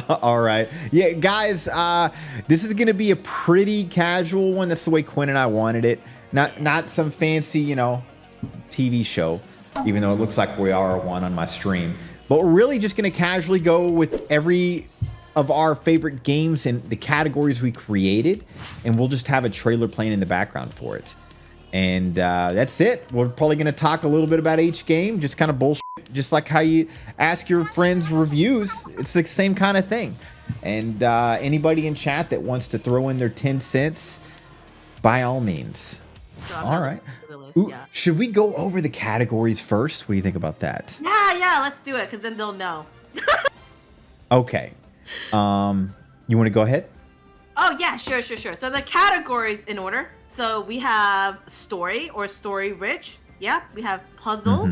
All right. Yeah, guys, this is going to be a pretty casual one. That's the way Quinn and I wanted it. Not some fancy, TV show, even though it looks like we are one on my stream. But we're really just going to casually go with every of our favorite games and the categories we created, and we'll just have a trailer playing in the background for it. And that's it. We're probably going to talk a little bit about each game, just kind of bullshit, just like how you ask your friends reviews. It's the same kind of thing. And anybody in chat that wants to throw in their 10 cents, by all means. So All right. Ooh, yeah. Should we go over the categories first? What do you think about that? Yeah, let's do it, because then they'll know. Okay. You want to go ahead? Oh, yeah, sure. So the categories in order. So we have story or story rich. Yeah, we have puzzle.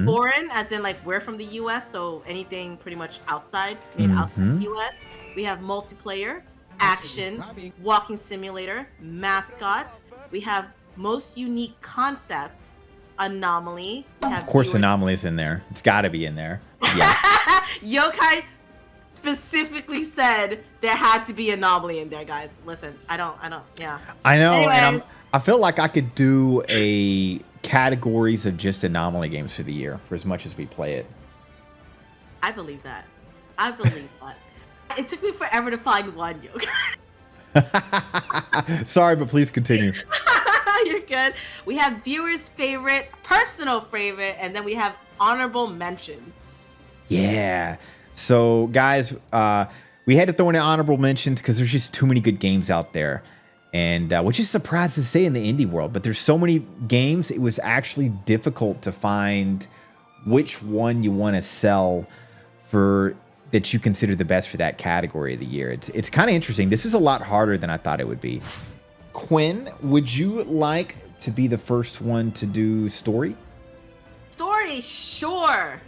Foreign, as in like we're from the US, so anything pretty much outside, made outside the US. We have multiplayer, action, walking simulator, mascot. We have most unique concept, anomaly. Of course, Anomaly's in there. It's got to be in there. Yeah. Yokai specifically said there had to be Anomaly in there, guys. Listen, I don't, yeah. I know, Anyway. and I feel like I could do a categories of just Anomaly games for the year for as much as we play it. I believe that. It took me forever to find one, Yokai. Sorry, but please continue. You're good. We have viewers' favorite, personal favorite, and then we have honorable mentions. Yeah. So, guys, we had to throw in honorable mentions because there's just too many good games out there. And which is surprised to say in the indie world, but there's so many games, it was actually difficult to find which one you want to sell for that you consider the best for that category of the year. It's kind of interesting. This is a lot harder than I thought it would be. Quinn, would you like to be the first one to do story? Story, sure.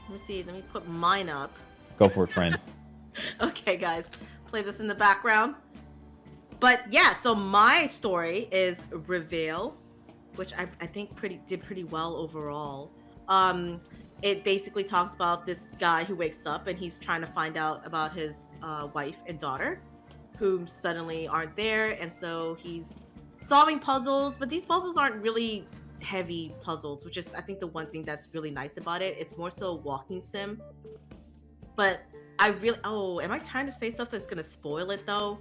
Let me see. Let me put mine up. Go for it, friend. Okay, guys. Play this in the background. But yeah, so my story is Reveal, which I think did pretty well overall. It basically talks about this guy who wakes up and he's trying to find out about his wife and daughter, who suddenly aren't there, and so he's solving puzzles. But these puzzles aren't really heavy puzzles, which is I think the one thing that's really nice about it. It's more so a walking sim. But am I trying to say stuff that's gonna spoil it though?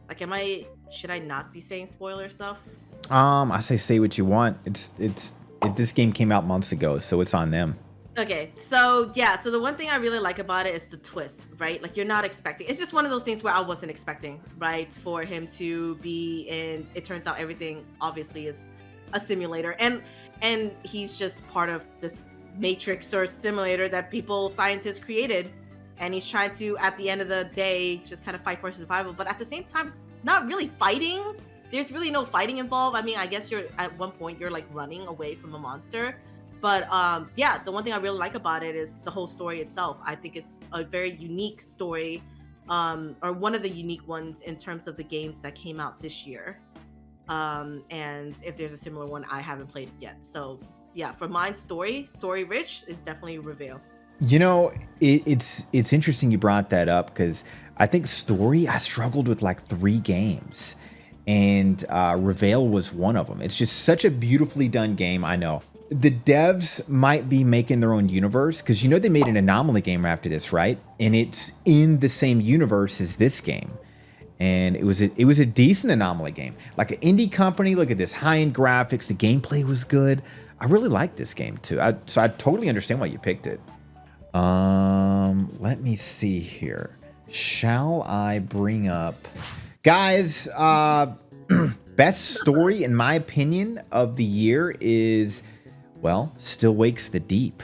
Like, should I not be saying spoiler stuff? I say what you want. This game came out months ago, so it's on them. Okay, so yeah, so the one thing I really like about it is the twist, right? Like, you're not expecting. It's just one of those things where I wasn't expecting, right? For him to be in, it turns out everything obviously is a simulator, and he's just part of this matrix or simulator that scientists created. And he's trying to, at the end of the day, just kind of fight for survival. But at the same time, not really fighting. There's really no fighting involved. I mean, I guess at one point you're like running away from a monster. But yeah, the one thing I really like about it is the whole story itself. I think it's a very unique story, or one of the unique ones in terms of the games that came out this year. And if there's a similar one, I haven't played it yet. So yeah, for mine, story rich is definitely Reveal. It's interesting you brought that up because I think story, I struggled with like 3 games, and Reveal was one of them. It's just such a beautifully done game. I know the devs might be making their own universe because they made an Anomaly game after this, right? And it's in the same universe as this game. And it was a decent Anomaly game, like an indie company. Look at this high-end graphics. The gameplay was good. I really like this game too. So I totally understand why you picked it. Let me see here. Shall I bring up, guys, best story in my opinion of the year is, well, Still Wakes the Deep.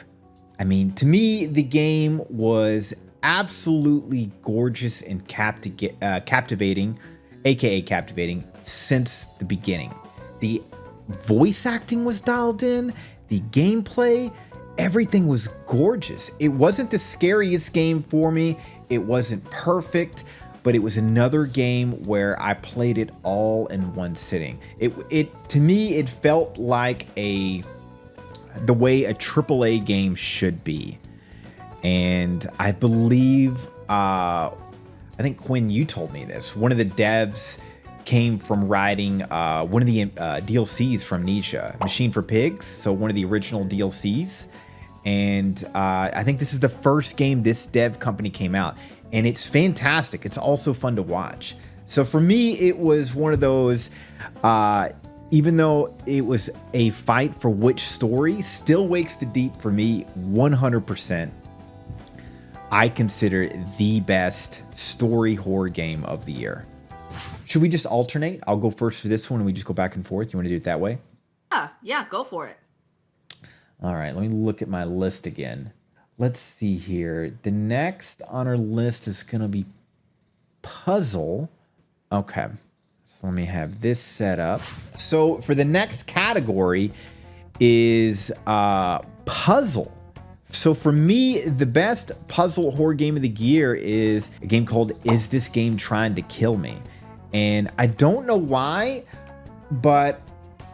I mean, to me, the game was absolutely gorgeous and captivating, aka captivating, since the beginning. The voice acting was dialed in, the gameplay, everything was gorgeous. It wasn't the scariest game for me. It wasn't perfect, but it was another game where I played it all in one sitting. It to me, it felt like the way a AAA game should be. And I believe, I think Quinn, you told me this. One of the devs came from writing one of the DLCs from Nisha, Machine for Pigs. So one of the original DLCs. And I think this is the first game this dev company came out. And it's fantastic. It's also fun to watch. So for me, it was one of those, even though it was a fight for which story, Still Wakes the Deep for me, 100%. I consider it the best story horror game of the year. Should we just alternate? I'll go first for this one and we just go back and forth. You want to do it that way? Yeah, go for it. All right, let me look at my list again. Let's see here. The next on our list is going to be puzzle. Okay, so let me have this set up. So for the next category is puzzle. So for me, the best puzzle horror game of the year is a game called Is This Game Trying to Kill Me? And I don't know why, but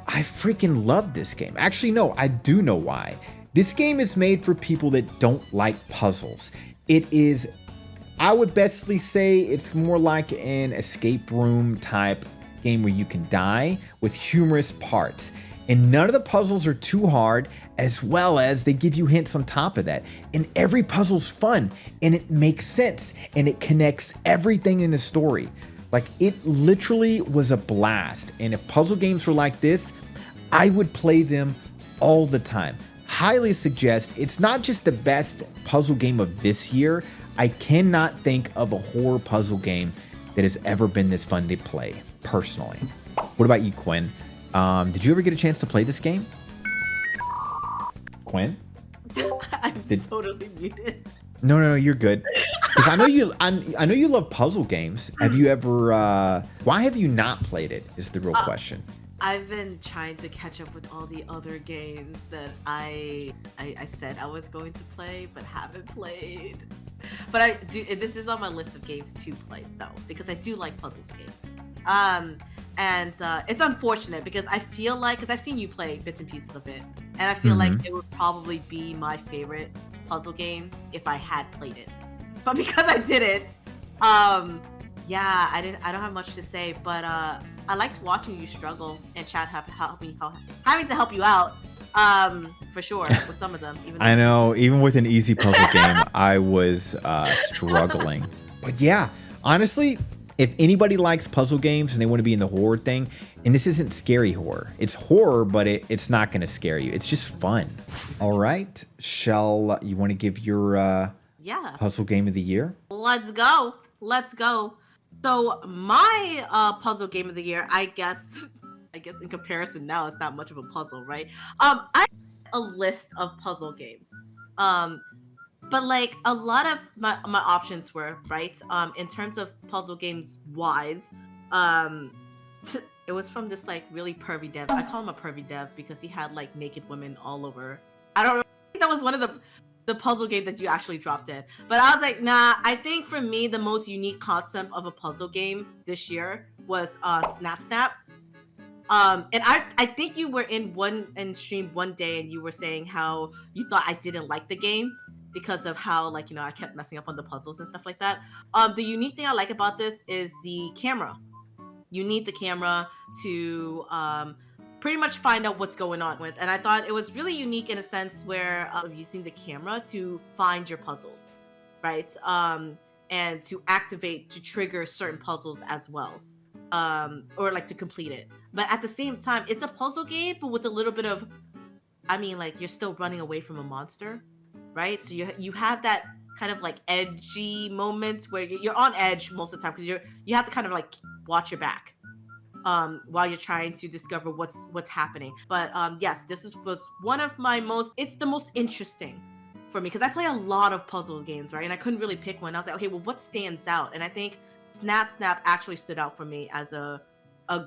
I freaking love this game. Actually, no, I do know why. This game is made for people that don't like puzzles. It is, I would bestly say it's more like an escape room type game where you can die with humorous parts. And none of the puzzles are too hard, as well as they give you hints on top of that. And every puzzle's fun, and it makes sense, and it connects everything in the story. Like, it literally was a blast. And if puzzle games were like this, I would play them all the time. Highly suggest. It's not just the best puzzle game of this year. I cannot think of a horror puzzle game that has ever been this fun to play, personally. What about you, Quinn? Did you ever get a chance to play this game? Quinn? I'm totally muted. No, you're good. Because I know you love puzzle games. Have you ever? Why have you not played it? Is the real question. I've been trying to catch up with all the other games that I said I was going to play, but haven't played. But I do. This is on my list of games to play though, because I do like puzzles games. And it's unfortunate because I feel like, because I've seen you play bits and pieces of it, and I feel like it would probably be my favorite puzzle game if I had played it. But because I didn't, yeah, I don't have much to say. But I liked watching you struggle, and chat having to help you out. For sure, with some of them. I know, even with an easy puzzle game, I was struggling. But yeah, honestly, if anybody likes puzzle games and they want to be in the horror thing, and this isn't scary horror. It's horror, but it's not going to scare you. It's just fun. All right. You want to give your puzzle game of the year? Let's go. So my puzzle game of the year, I guess in comparison now, it's not much of a puzzle, right? I have a list of puzzle games. But like a lot of my options were, right, in terms of puzzle games wise, it was from this like really pervy dev. I call him a pervy dev because he had like naked women all over. I don't know. I think that was one of the puzzle game that you actually dropped in. But I was like, nah, I think for me, the most unique concept of a puzzle game this year was Snap Snap. And I think you were in stream one day and you were saying how you thought I didn't like the game because of how, like, you know, I kept messing up on the puzzles and stuff like that. The unique thing I like about this is the camera. You need the camera to pretty much find out what's going on with. And I thought it was really unique in a sense where using the camera to find your puzzles, right? And to trigger certain puzzles as well. Or like to complete it. But at the same time, it's a puzzle game, but with a little bit of, I mean, like, you're still running away from a monster, right? So you have that kind of like edgy moments where you're on edge most of the time because you have to kind of like watch your back while you're trying to discover what's happening. But yes, was one of my it's the most interesting for me because I play a lot of puzzle games, right? And I couldn't really pick one. I was like, okay, well, what stands out? And I think Snap Snap actually stood out for me as a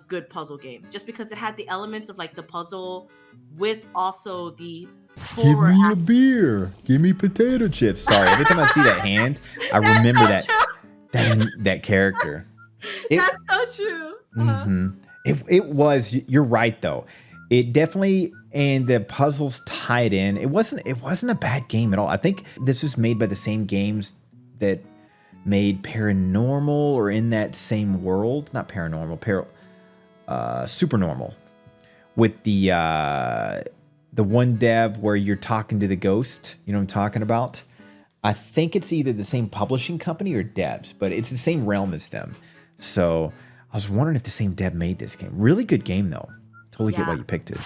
good puzzle game, just because it had the elements of like the puzzle with also the horror. Give me a beer. Give me potato chips. Sorry, every time I see that hand, I remember that character. That's so true. It was. You're right though. It definitely, and the puzzles tied in. It wasn't a bad game at all. I think this was made by the same games that made Paranormal, or in that same world. Not Paranormal, Supernormal, with the one dev where you're talking to the ghost. You know what I'm talking about? I think it's either the same publishing company or devs, but it's the same realm as them. So I was wondering if the same dev made this game. Really good game though. Totally get why you picked it.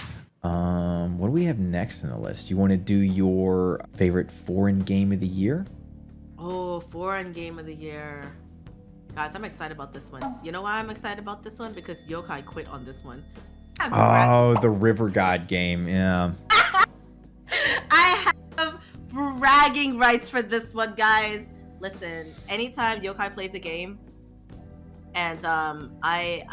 What do we have next on the list? You want to do your favorite foreign game of the year? Oh, foreign game of the year. Guys, I'm excited about this one. You know why I'm excited about this one? Because Yokai quit on this one. Oh, the River God game. Yeah. I have bragging rights for this one, guys. Listen, anytime Yokai plays a game and I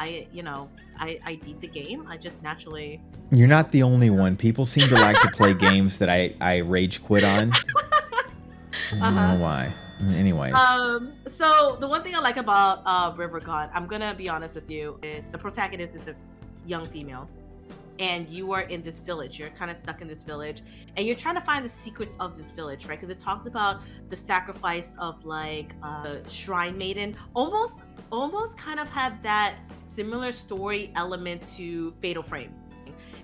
beat the game, I just naturally... You're not the only one. People seem to like to play games that I rage quit on. I don't know why. Anyways. So the one thing I like about River God, I'm gonna be honest with you, is the protagonist is a young female. And you are in this village. You're kind of stuck in this village, and you're trying to find the secrets of this village, right? Because it talks about the sacrifice of like the shrine maiden. Almost kind of had that similar story element to Fatal Frame.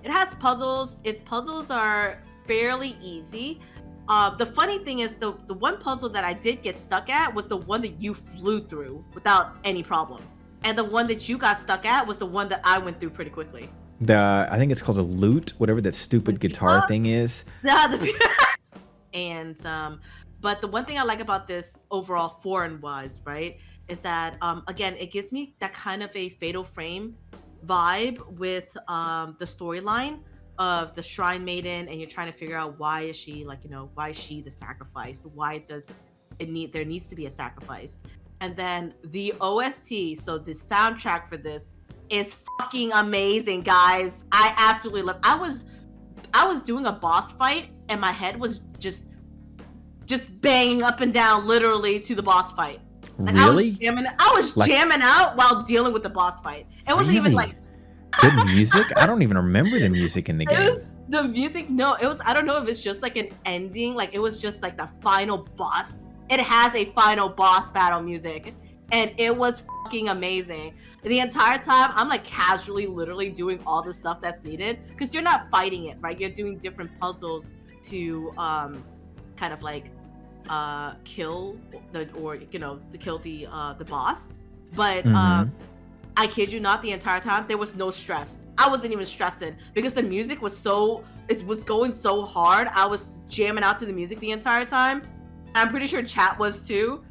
It has puzzles. Its puzzles are fairly easy. The funny thing is the one puzzle that I did get stuck at was the one that you flew through without any problem, and the one that you got stuck at was the one that I went through pretty quickly. I think it's called a lute, whatever that stupid guitar thing is. And but the one thing I like about this overall foreign wise, right, is that again, it gives me that kind of a Fatal Frame vibe with the storyline of the shrine maiden, and you're trying to figure out why is she the sacrifice? Why does there needs to be a sacrifice? And then the OST, so the soundtrack for this is fucking amazing, guys. I absolutely love. I was doing a boss fight and my head was just banging up and down literally to the boss fight. Like, really? I was jamming out while dealing with the boss fight. It wasn't even like good music. I don't even remember the music in the game. The music, no, it was, I don't know if it's just like an ending, like it was just like the final boss. It has a final boss battle music, and it was fucking amazing. The entire time, I'm like casually, literally doing all the stuff that's needed, because you're not fighting it, right? You're doing different puzzles to kind of like kill the boss. But I kid you not, the entire time there was no stress. I wasn't even stressing because the music was going so hard. I was jamming out to the music the entire time. I'm pretty sure chat was too.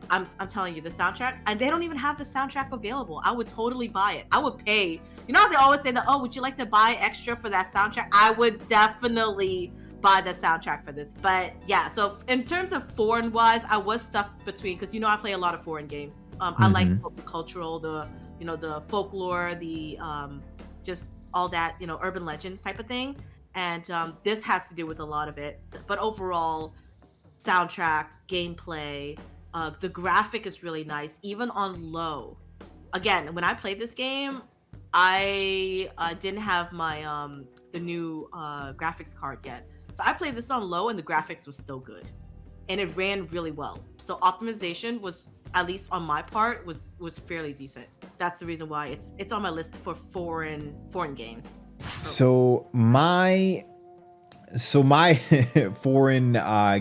I'm telling you, the soundtrack, and they don't even have the soundtrack available. I would totally buy it. I would pay. You know how they always say that, oh, would you like to buy extra for that soundtrack? I would definitely buy the soundtrack for this. But yeah, so in terms of foreign wise, I was stuck between, because I play a lot of foreign games. I like the cultural, the folklore, the just all that, urban legends type of thing. And this has to do with a lot of it. But overall, soundtrack, gameplay, the graphic is really nice, even on low. Again, when I played this game, I didn't have my the new graphics card yet. So I played this on low and the graphics was still good. And it ran really well. So optimization was, at least on my part, was fairly decent. That's the reason why it's on my list for foreign games. So my foreign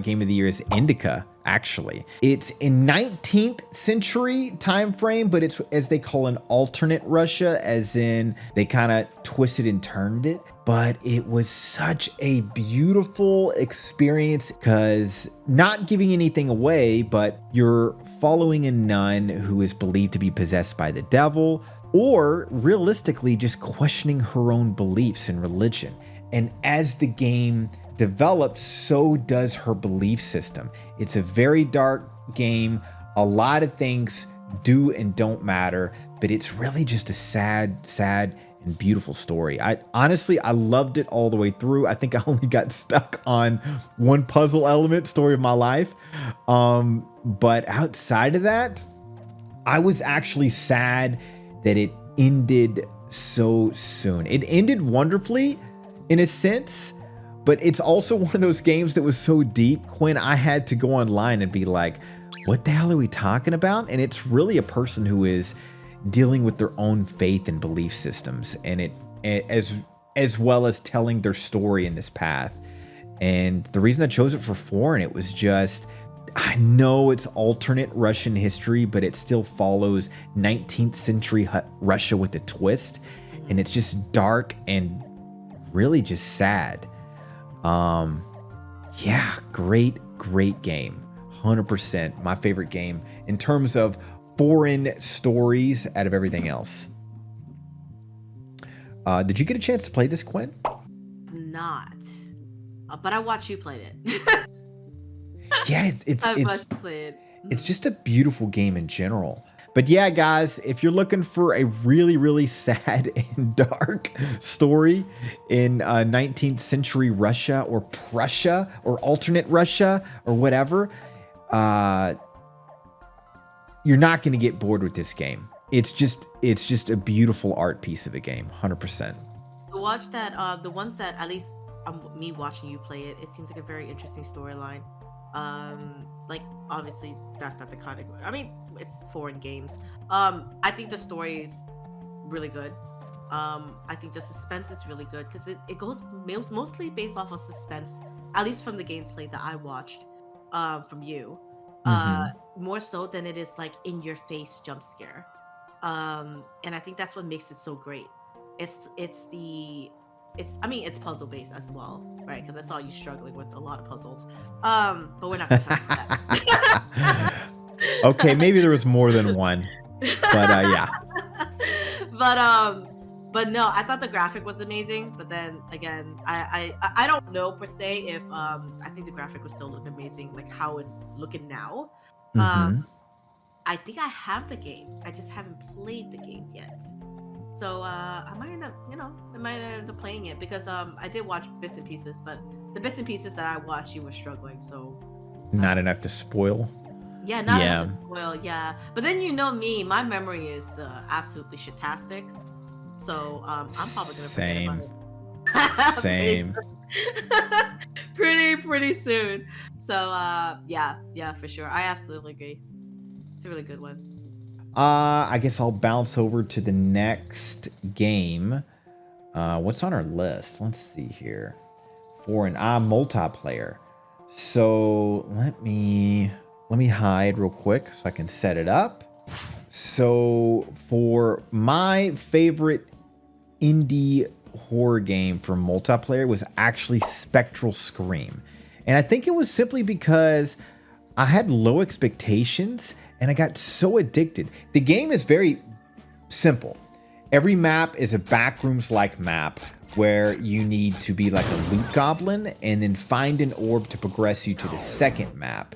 game of the year is Indica. Actually, it's in 19th century time frame, but it's, as they call, an alternate Russia, as in they kind of twisted and turned it. But it was such a beautiful experience, because, not giving anything away, but you're following a nun who is believed to be possessed by the devil, or realistically just questioning her own beliefs and religion. And as the game develops, so does her belief system. It's a very dark game. A lot of things do and don't matter, but it's really just a sad and beautiful story. I loved it all the way through. I think I only got stuck on one puzzle element, story of my life. But outside of that, I was actually sad that it ended so soon. It ended wonderfully in a sense, but it's also one of those games that was so deep, Quinn, I had to go online and be like, what the hell are we talking about? And it's really a person who is dealing with their own faith and belief systems, and as well as telling their story in this path. And the reason I chose it for foreign, it was just, I know it's alternate Russian history, but it still follows 19th century Russia with a twist. And it's just dark and really just sad. Yeah, great game. 100% my favorite game in terms of foreign stories out of everything else. Did you get a chance to play this, Quinn? Not. But I watched you play it. Yeah, it's just a beautiful game in general. But yeah, guys, if you're looking for a really, really sad and dark story in 19th century Russia or Prussia or alternate Russia or whatever, you're not going to get bored with this game. It's just a beautiful art piece of a game, 100%. To watch that, the ones that at least me watching you play it, it seems like a very interesting storyline. Like obviously that's not the category. I mean, it's foreign games. I think the story is really good. I think the suspense is really good because it goes mostly based off of suspense, at least from the gameplay that I watched from you. More so than it is like in your face jump scare. And I think that's what makes it so great. I mean, it's puzzle based as well, right? Because I saw you struggling with a lot of puzzles. But we're not gonna talk about that. Okay, maybe there was more than one, but yeah. But no, I thought the graphic was amazing. But then again, I don't know per se if I think the graphic would still look amazing, like how it's looking now. I think I have the game. I just haven't played the game yet. So I might end up playing it because I did watch bits and pieces, but the bits and pieces that I watched, you were struggling, so not enough to spoil. Yeah, not enough to spoil. Yeah, but then you know me, my memory is absolutely shitastic, so I'm probably gonna forget about it. Same. pretty soon. So yeah, for sure. I absolutely agree. It's a really good one. I guess I'll bounce over to the next game. What's on our list? Let's see here. Foreign multiplayer. So let me hide real quick so I can set it up. So for my favorite indie horror game for multiplayer was actually Spectral Scream. And I think it was simply because I had low expectations and I got so addicted. The game is very simple. Every map is a backrooms-like map where you need to be like a loot goblin and then find an orb to progress you to the second map.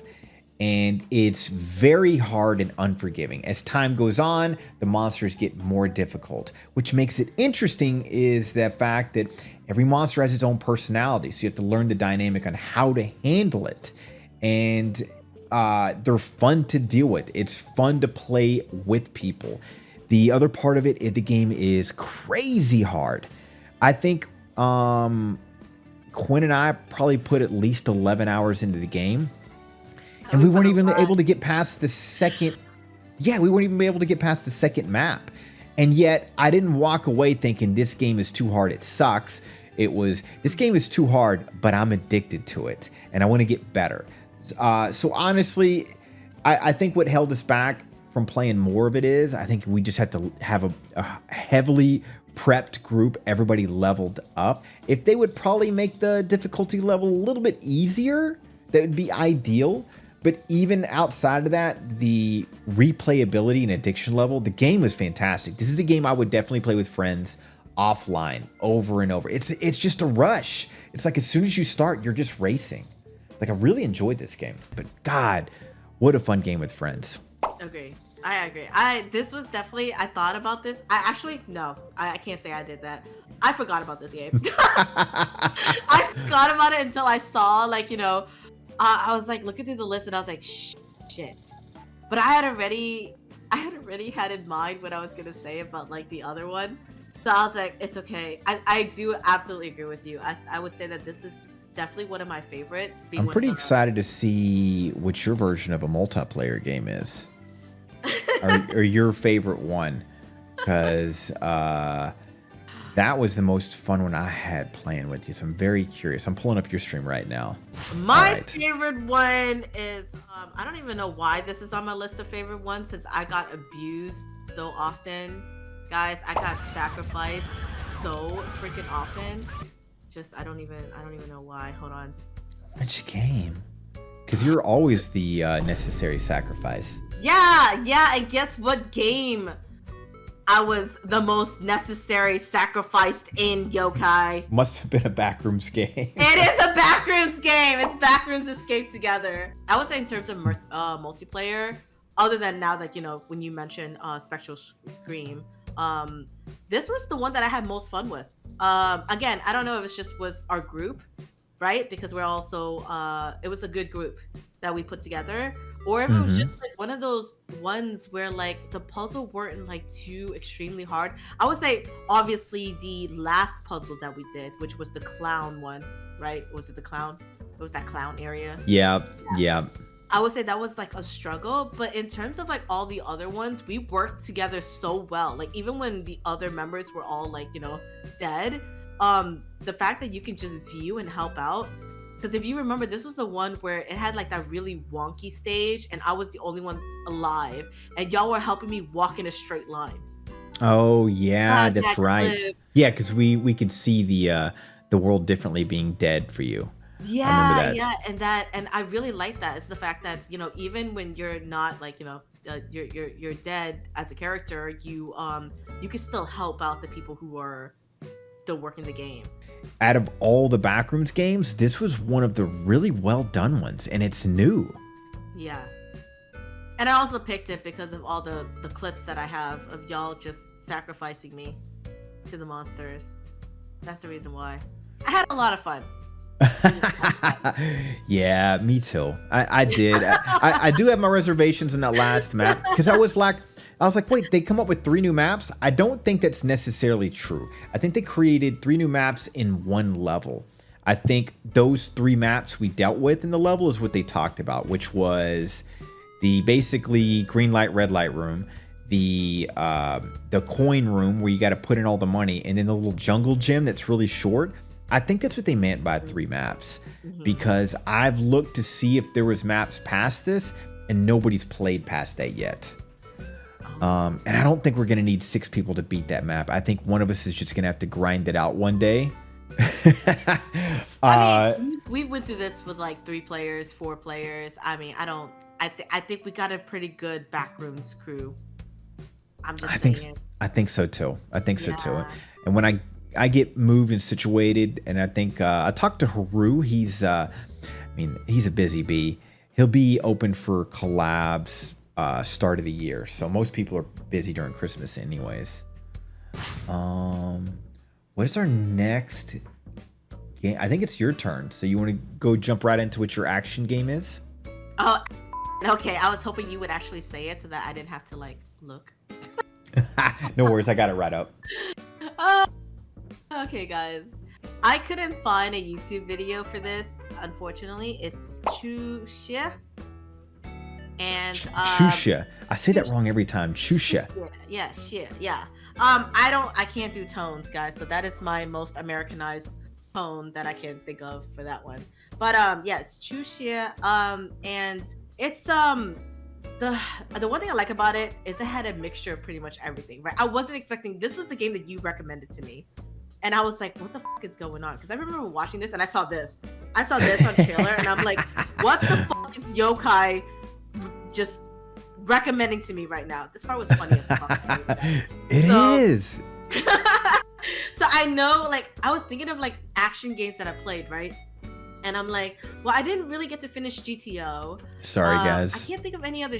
And it's very hard and unforgiving. As time goes on, the monsters get more difficult. Which makes it interesting is the fact that every monster has its own personality. So you have to learn the dynamic on how to handle it. And they're fun to deal with. It's fun to play with people. The other part of it, the game is crazy hard. I think Quinn and I probably put at least 11 hours into the game. And we weren't even able to get past the second. Yeah, we weren't even able to get past the second map. And yet I didn't walk away thinking this game is too hard, it sucks. It was, this game is too hard, but I'm addicted to it and I want to get better. So honestly, I think what held us back from playing more of it is I think we just had to have a heavily prepped group, everybody leveled up. If they would probably make the difficulty level a little bit easier, that would be ideal. But even outside of that, the replayability and addiction level, the game was fantastic. This is a game I would definitely play with friends offline over and over. It's just a rush. It's like as soon as you start, you're just racing. Like I really enjoyed this game, but God, what a fun game with friends. Okay, I agree. This was definitely, I thought about this. I can't say I did that. I forgot about this game. I forgot about it until I saw I was like looking through the list and I was like, shit. But I had already had in mind what I was gonna say about like the other one. So I was like, it's okay. I do absolutely agree with you. I would say that this is definitely one of my favorite. Being I'm one of pretty excited to see what your version of a multiplayer game is, or your favorite one, because that was the most fun one I had playing with you. So I'm very curious. I'm pulling up your stream right now. My right. favorite one is I don't even know why this is on my list of favorite ones since I got abused so often. Guys, I got sacrificed so freaking often. Just I don't even know why. Hold on. Which game? Because you're always the necessary sacrifice. Yeah, and guess what game I was the most necessary sacrificed in, Yokai? Must have been a Backrooms game. It is a Backrooms game. It's Backrooms Escape Together. I would say in terms of multiplayer, other than now that, you know, when you mentioned Spectral Scream, this was the one that I had most fun with. Again, I don't know if it's just was our group, right? Because we're also, it was a good group that we put together. Or if it was just like one of those ones where like the puzzle weren't like too extremely hard. I would say obviously the last puzzle that we did, which was the clown one, right? Was it the clown? It was that clown area. Yeah. I would say that was like a struggle, but in terms of like all the other ones, we worked together so well. Like even when the other members were all like, you know, dead, the fact that you can just view and help out. Because if you remember, this was the one where it had like that really wonky stage, and I was the only one alive, and y'all were helping me walk in a straight line. Oh yeah, that's that right. clip. Yeah, because we could see the world differently being dead for you. Yeah, I remember that. and I really like that. It's the fact that, you know, even when you're not like, you know, you're dead as a character, you can still help out the people who are still working the game. Out of all the Backrooms games, this was one of the really well done ones, and it's new. Yeah. And I also picked it because of all the clips that I have of y'all just sacrificing me to the monsters. That's the reason why. I had a lot of fun. Yeah, me too. I did. I do have my reservations in that last map because I was like, wait, they come up with 3 new maps? I don't think that's necessarily true. I think they created 3 new maps in one level. I think those 3 maps we dealt with in the level is what they talked about, which was the basically green light, red light room, the coin room where you got to put in all the money, and then the little jungle gym that's really short. I think that's what they meant by 3 maps, because I've looked to see if there was maps past this, and nobody's played past that yet. And I don't think we're going to need 6 people to beat that map. I think one of us is just going to have to grind it out one day. I mean, we went through this with like 3 players, 4 players. I mean, I think we got a pretty good Backrooms crew. I'm just saying. I think so too. So too. And when I get moved and situated, and I think I talked to Haru. He's he's a busy bee. He'll be open for collabs start of the year. So most people are busy during Christmas anyways. What is our next game? I think it's your turn. So you want to go jump right into what your action game is? Oh, okay. I was hoping you would actually say it so that I didn't have to like look. No worries. I got it right up. Okay, guys. I couldn't find a YouTube video for this, unfortunately. It's Chusha. And Chusha. I say that wrong every time. Chusha. Yeah, shit. Yeah. I can't do tones, guys, so that is my most Americanized tone that I can think of for that one. But yeah, it's Chusha. And it's the one thing I like about it is it had a mixture of pretty much everything, right? I wasn't expecting, this was the game that you recommended to me. And I was like, what the fuck is going on? Because I remember watching this and I saw this. I saw this on trailer and I'm like, what the fuck is Yokai just recommending to me right now? This part was funny as fuck. It is. So I know, like, I was thinking of like action games that I played, right? And I'm like, well, I didn't really get to finish GTO. Sorry, guys. I can't think of any other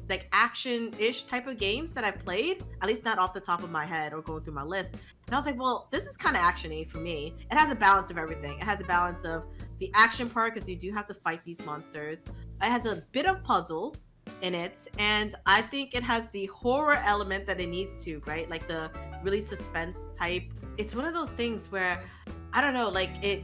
like action-ish type of games that I played, at least not off the top of my head or going through my list. And I was like, well, this is kind of action-y for me. It has a balance of everything. It has a balance of the action part because you do have to fight these monsters. It has a bit of puzzle, in it, and I think it has the horror element that it needs to, right? Like the really suspense type. It's one of those things where I don't know, like it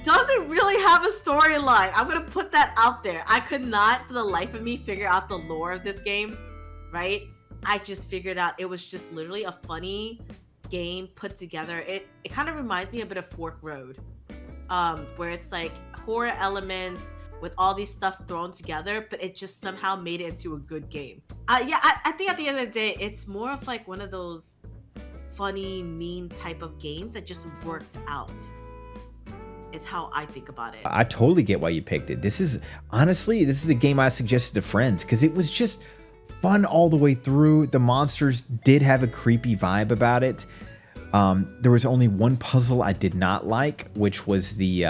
doesn't really have a storyline. I'm gonna put that out there. I could not for the life of me figure out the lore of this game, right? I just figured out it was just literally a funny game put together. It kind of reminds me a bit of Fork Road, where it's like horror elements with all these stuff thrown together, but it just somehow made it into a good game. Yeah, I think at the end of the day, it's more of like one of those funny meme type of games that just worked out. Is how I think about it. I totally get why you picked it. This is honestly, this is a game I suggested to friends because it was just fun all the way through. The monsters did have a creepy vibe about it. There was only one puzzle I did not like, which was the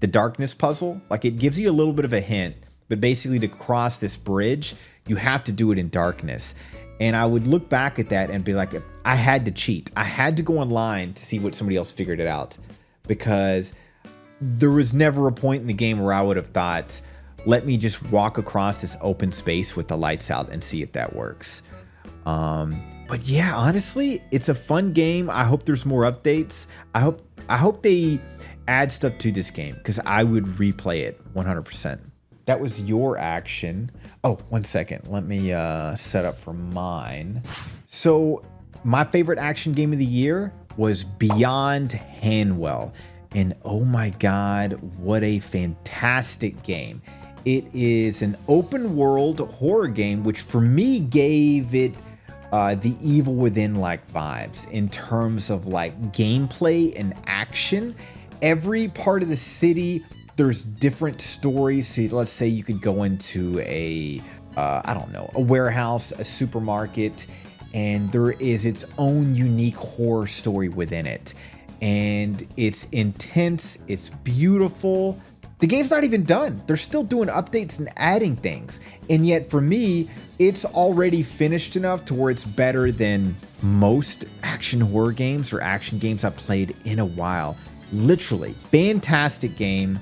darkness puzzle. Like it gives you a little bit of a hint, but basically to cross this bridge, you have to do it in darkness. And I would look back at that and be like, I had to cheat. I had to go online to see what somebody else figured it out because there was never a point in the game where I would have thought, let me just walk across this open space with the lights out and see if that works. But yeah, honestly, it's a fun game. I hope there's more updates. I hope they add stuff to this game because I would replay it 100%. That was your action. Oh, 1 second. Let me set up for mine. So my favorite action game of the year was Beyond Hanwell. And oh my God, what a fantastic game. It is an open world horror game, which for me gave it the Evil Within like vibes in terms of like gameplay and action. Every part of the city, there's different stories. So let's say you could go into a warehouse, a supermarket, and there is its own unique horror story within it. And it's intense, it's beautiful. The game's not even done. They're still doing updates and adding things. And yet for me, it's already finished enough to where it's better than most action horror games or action games I've played in a while. Literally, fantastic game.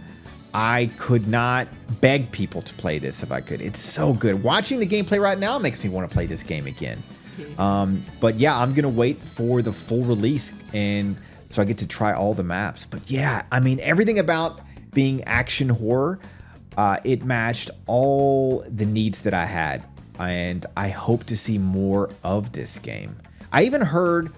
I could not beg people to play this if I could. It's so good. Watching the gameplay right now makes me want to play this game again. But yeah, I'm gonna wait for the full release and so I get to try all the maps. But yeah, I mean, everything about being action horror, it matched all the needs that I had. And I hope to see more of this game. I even heard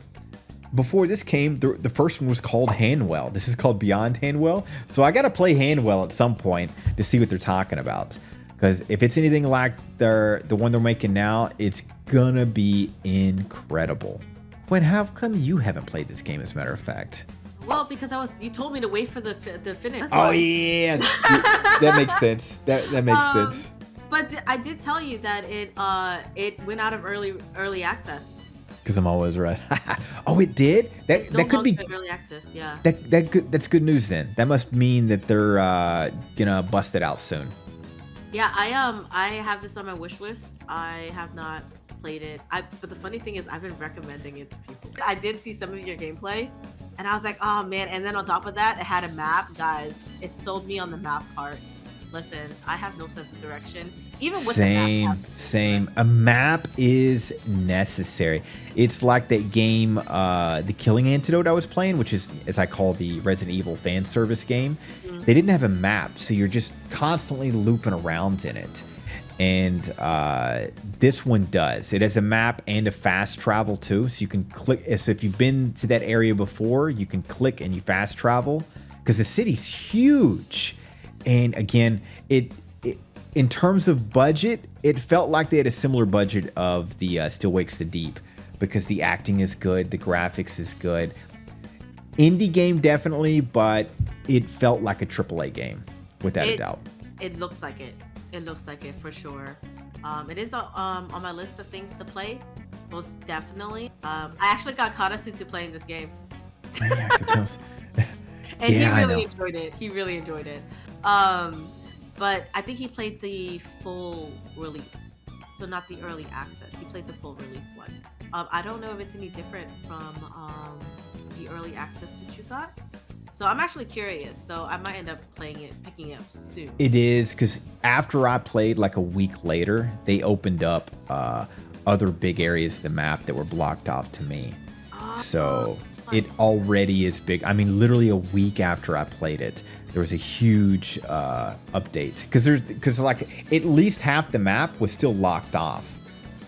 before this came, the first one was called Hanwell. This is called Beyond Hanwell. So I got to play Hanwell at some point to see what they're talking about. Because if it's anything like the one they're making now, it's gonna be incredible. Quinn, how come you haven't played this game, as a matter of fact? Well, because you told me to wait for the finish. Oh yeah, that makes sense. That makes sense. But I did tell you that it went out of early access. Because I'm always right. Oh, it did. That could be early access. Yeah. That's good news then. That must mean that they're gonna bust it out soon. Yeah, I have this on my wish list. I have not played it. But the funny thing is, I've been recommending it to people. I did see some of your gameplay, and I was like, oh man. And then on top of that, it had a map, guys. It sold me on the map part. Listen, I have no sense of direction. Even with the map. Same. A map is necessary. It's like that game, The Killing Antidote I was playing, which is, as I call the Resident Evil fan service game. Mm-hmm. They didn't have a map, so you're just constantly looping around in it. And this one does. It has a map and a fast travel too, so you can click. So if you've been to that area before, you can click and you fast travel because the city's huge. And again, it in terms of budget, it felt like they had a similar budget of the Still Wakes the Deep because the acting is good, the graphics is good. Indie game definitely, but it felt like a AAA game without a doubt. It looks like it. It looks like it for sure. It is on my list of things to play, most definitely. I actually got Kadas into playing this game. And yeah, he really enjoyed it. He really enjoyed it. But I think he played the full release, so not the early access. He played the full release one. I don't know if it's any different from the early access that you got. So I'm actually curious. So I might end up picking it up soon. It is, because after I played like a week later, they opened up other big areas of the map that were blocked off to me. So it already is big. I mean, literally a week after I played it, there was a huge update, because like at least half the map was still locked off.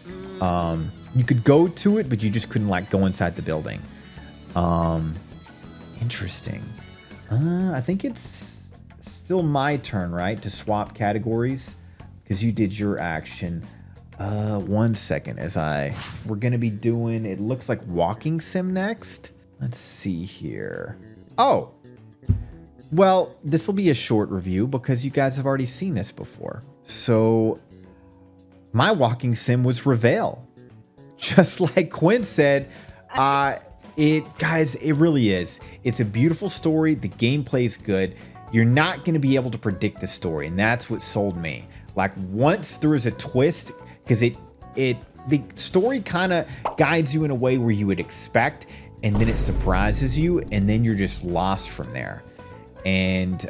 You could go to it, but you just couldn't like go inside the building. Interesting. I think it's still my turn, right, to swap categories, because you did your action. 1 second, we're gonna be doing, it looks like walking sim next. Let's see here. Oh, well, this will be a short review because you guys have already seen this before. So my walking sim was Reveal. Just like Quinn said, guys, it really is. It's a beautiful story. The gameplay is good. You're not going to be able to predict the story, and that's what sold me. Like, once there is a twist, because the story kind of guides you in a way where you would expect, and then it surprises you, and then you're just lost from there. And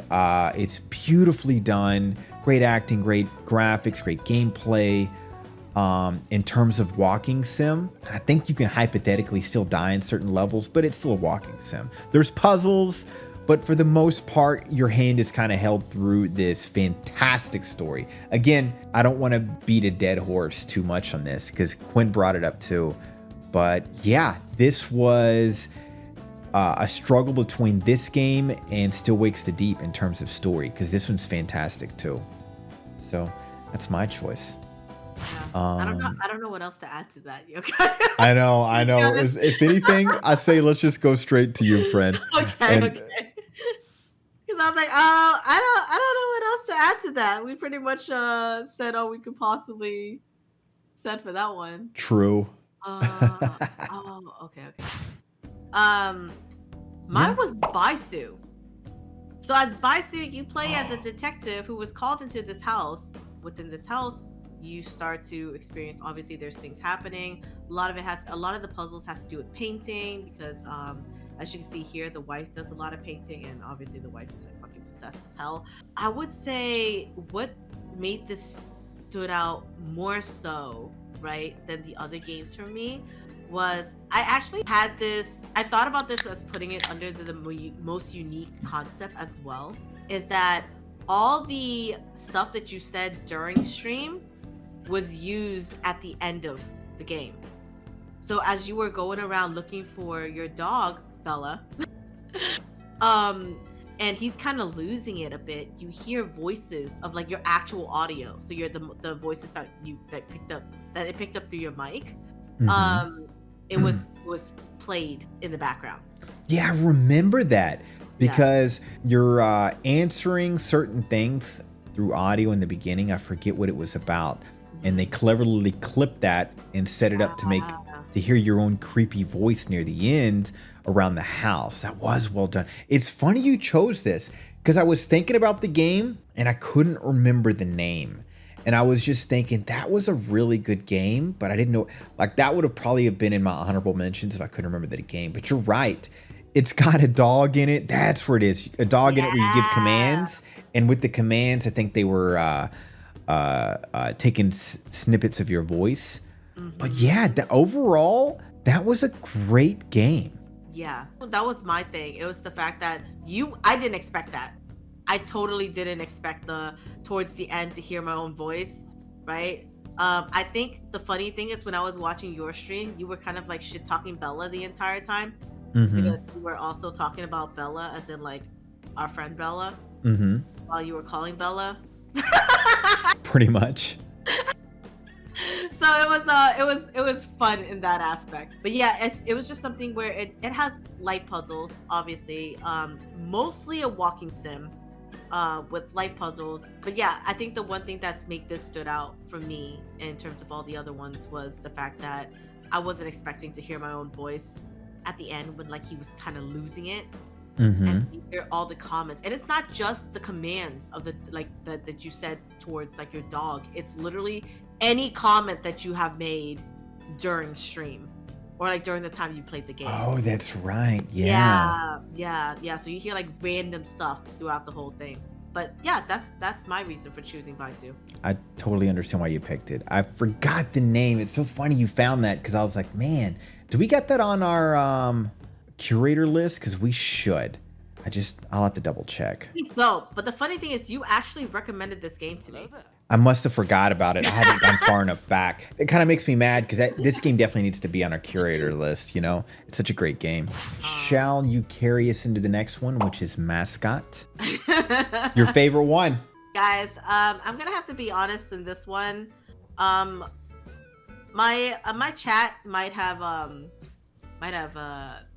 it's beautifully done. Great acting, great graphics, great gameplay. In terms of walking sim, I think you can hypothetically still die in certain levels, but it's still a walking sim. There's puzzles, but for the most part, your hand is kind of held through this fantastic story. Again, I don't want to beat a dead horse too much on this because Quinn brought it up too. But yeah, this was a struggle between this game and Still Wakes the Deep in terms of story, because this one's fantastic too. So that's my choice. Yeah. I don't know what else to add to that, Yoka. I know. If anything, I say let's just go straight to you, friend. Okay. Because I was like, I don't know what else to add to that. We pretty much said all we could possibly said for that one. True. Okay. Mine was Baisu. So as Baisu, you play as a detective who was called into this house. Within this house, you start to experience, obviously there's things happening. A lot of the puzzles have to do with painting, because as you can see here, the wife does a lot of painting, and obviously the wife is like fucking possessed as hell. I would say what made this stood out more so, right, than the other games for me was I actually had this, I thought about this as putting it under the most unique concept as well, is that all the stuff that you said during stream was used at the end of the game. So as you were going around looking for your dog, Bella, and he's kind of losing it a bit, you hear voices of like your actual audio. So you're the voices that it picked up through your mic. Mm-hmm. It was played in the background. Yeah, I remember that, because you're answering certain things through audio in the beginning. I forget what it was about. And they cleverly clipped that and set it up to hear your own creepy voice near the end around the house. That was well done. It's funny you chose this, because I was thinking about the game and I couldn't remember the name. And I was just thinking that was a really good game, but I didn't know, like, that would have probably been in my honorable mentions if I couldn't remember the game. But you're right. It's got a dog in it. That's where it is. A dog in it where you give commands. And with the commands, I think they were taking snippets of your voice. But yeah, overall, that was a great game. Yeah, that was my thing. It was the fact that I didn't expect that. I totally didn't expect towards the end to hear my own voice, right? I think the funny thing is when I was watching your stream, you were kind of like shit talking Bella the entire time, because you were also talking about Bella as in like our friend Bella, while you were calling Bella. Pretty much. So it was fun in that aspect. But yeah, it was just something where it has light puzzles, obviously, mostly a walking sim. With light puzzles. But yeah, I think the one thing that's made this stood out for me in terms of all the other ones was the fact that I wasn't expecting to hear my own voice at the end when like he was kind of losing it. And you hear all the comments. And it's not just the commands of the like that you said towards like your dog. It's literally any comment that you have made during stream. or like during the time you played the game. Oh, that's right. Yeah. Yeah. So you hear like random stuff throughout the whole thing. But yeah, that's my reason for choosing Baizu. I totally understand why you picked it. I forgot the name. It's so funny you found that because I was like, man, do we get that on our curator list? Because we should. I'll have to double check. No, but the funny thing is you actually recommended this game to me. I must have forgot about it. I haven't gone far enough back. It kind of makes me mad because this game definitely needs to be on our curator list, you know? It's such a great game. Shall you carry us into the next one, which is Mascot? Your favorite one. Guys, I'm gonna have to be honest in this one. My chat might have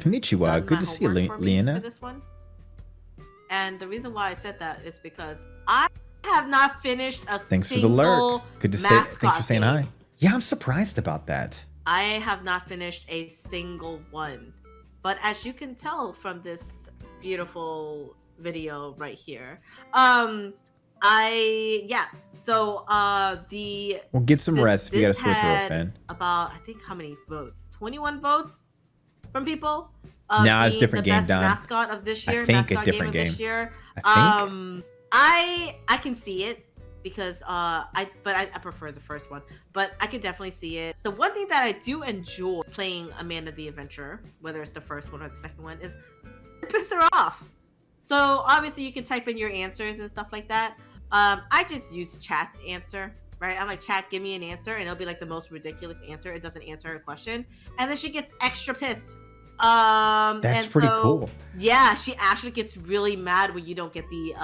Konnichiwa. Good to see you, Lena. For this one. And the reason why I said that is because I have not finished a Thanks single for the lurk. Good to say. Thanks for saying game. Hi. Yeah, I'm surprised about that. I have not finished a single one. But as you can tell from this beautiful video right here, So Well, get some rest if you gotta swear through a fan. About, I think, how many votes? 21 votes from people. Nah, it's a different game, Don. Mascot of this year. I think a different game. This year. I think. I can see it because I prefer the first one, but I can definitely see it. The one thing that I do enjoy playing Amanda the Adventurer, whether it's the first one or the second one, is piss her off. So obviously you can type in your answers and stuff like that. I just use chat's answer, right? I'm like, chat, give me an answer, and it'll be like the most ridiculous answer. It doesn't answer her question, and then she gets extra pissed. That's pretty cool. Yeah, she actually gets really mad when you don't get the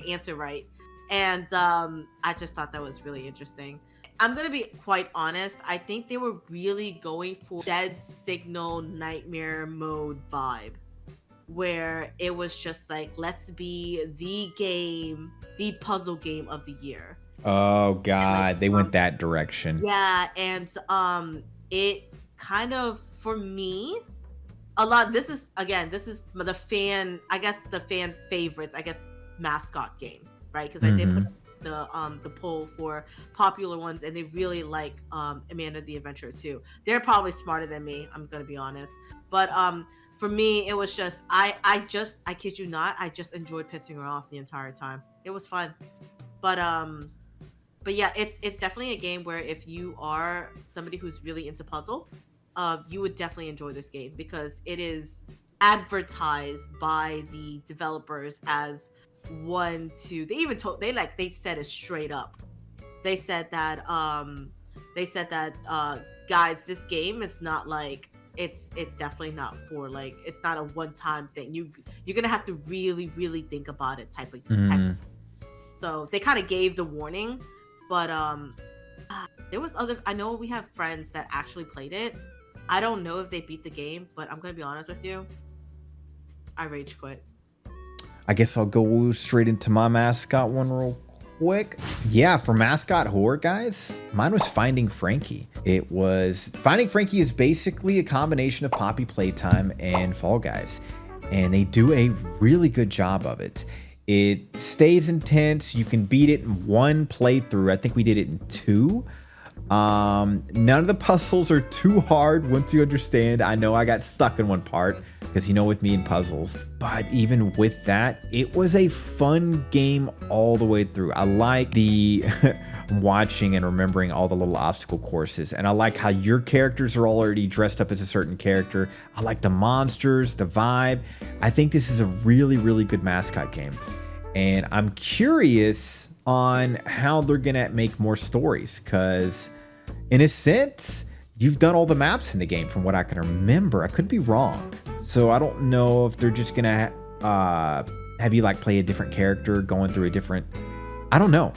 answer right, and I just thought that was really interesting. I'm gonna be quite honest. I think they were really going for Dead Signal Nightmare mode vibe, where it was just like, let's be the puzzle game of the year. Oh God, like, they went that direction. Yeah, and it kind of, for me, a lot. This is the fan. I guess the fan favorites. I guess Mascot game, right? Because I did put the poll for popular ones, and they really like Amanda the Adventurer too. They're probably smarter than me. I'm gonna be honest, but for me, it was just I kid you not, I just enjoyed pissing her off the entire time. It was fun, but yeah, it's definitely a game where if you are somebody who's really into puzzle, you would definitely enjoy this game because it is advertised by the developers as they said it straight up. They said that guys, this game is not like, it's definitely not for like, it's not a one-time thing. You're gonna have to really think about it type of. So they kind of gave the warning, but there was I know we have friends that actually played it. I don't know if they beat the game, but I'm gonna be honest with you, I rage quit. I guess I'll go straight into my Mascot one real quick. Yeah, for Mascot horror, guys, mine was Finding Frankie. Finding Frankie is basically a combination of Poppy Playtime and Fall Guys, and they do a really good job of it. It stays intense. You can beat it in one playthrough. I think we did it in 2. None of the puzzles are too hard once you understand. I know I got stuck in one part because you know with me in puzzles, but even with that, it was a fun game all the way through. I like the watching and remembering all the little obstacle courses, and I like how your characters are already dressed up as a certain character. I like the monsters, the vibe. I think this is a really good Mascot game, and I'm curious on how they're gonna make more stories, because in a sense, you've done all the maps in the game from what I can remember. I could be wrong. So I don't know if they're just gonna have you like play a different character going through a different, I don't know.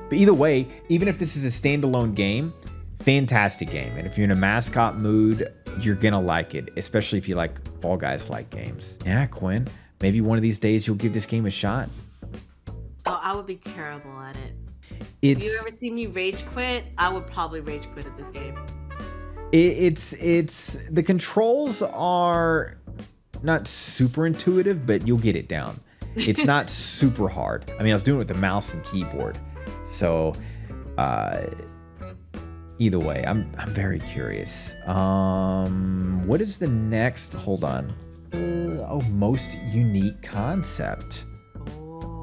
But either way, even if this is a standalone game, fantastic game. And if you're in a Mascot mood, you're gonna like it, especially if you like Fall Guys like games. Yeah, Quinn, maybe one of these days you'll give this game a shot. Oh, I would be terrible at it. If you ever see me rage quit, I would probably rage quit at this game. It's the controls are not super intuitive, but you'll get it down. It's not super hard. I mean, I was doing it with the mouse and keyboard, so Either way, I'm very curious. What is the next? Hold on. Most unique concept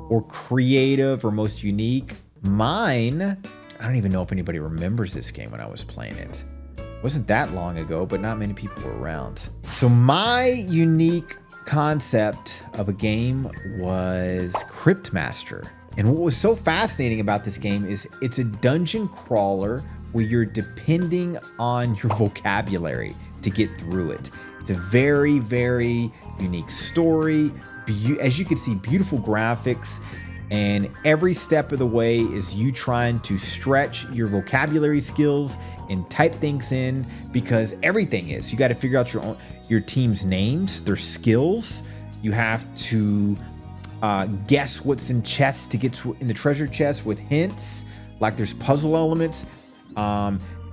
or creative or most unique. Mine, I don't even know if anybody remembers this game when I was playing it. It wasn't that long ago, but not many people were around. So my unique concept of a game was Cryptmaster. And what was so fascinating about this game is it's a dungeon crawler where you're depending on your vocabulary to get through it. It's a very, very unique story. As you can see, beautiful graphics. And every step of the way is you trying to stretch your vocabulary skills and type things in, because everything is. You got to figure out your team's names, their skills. You have to guess what's in chests to get in the treasure chest with hints. Like there's puzzle elements.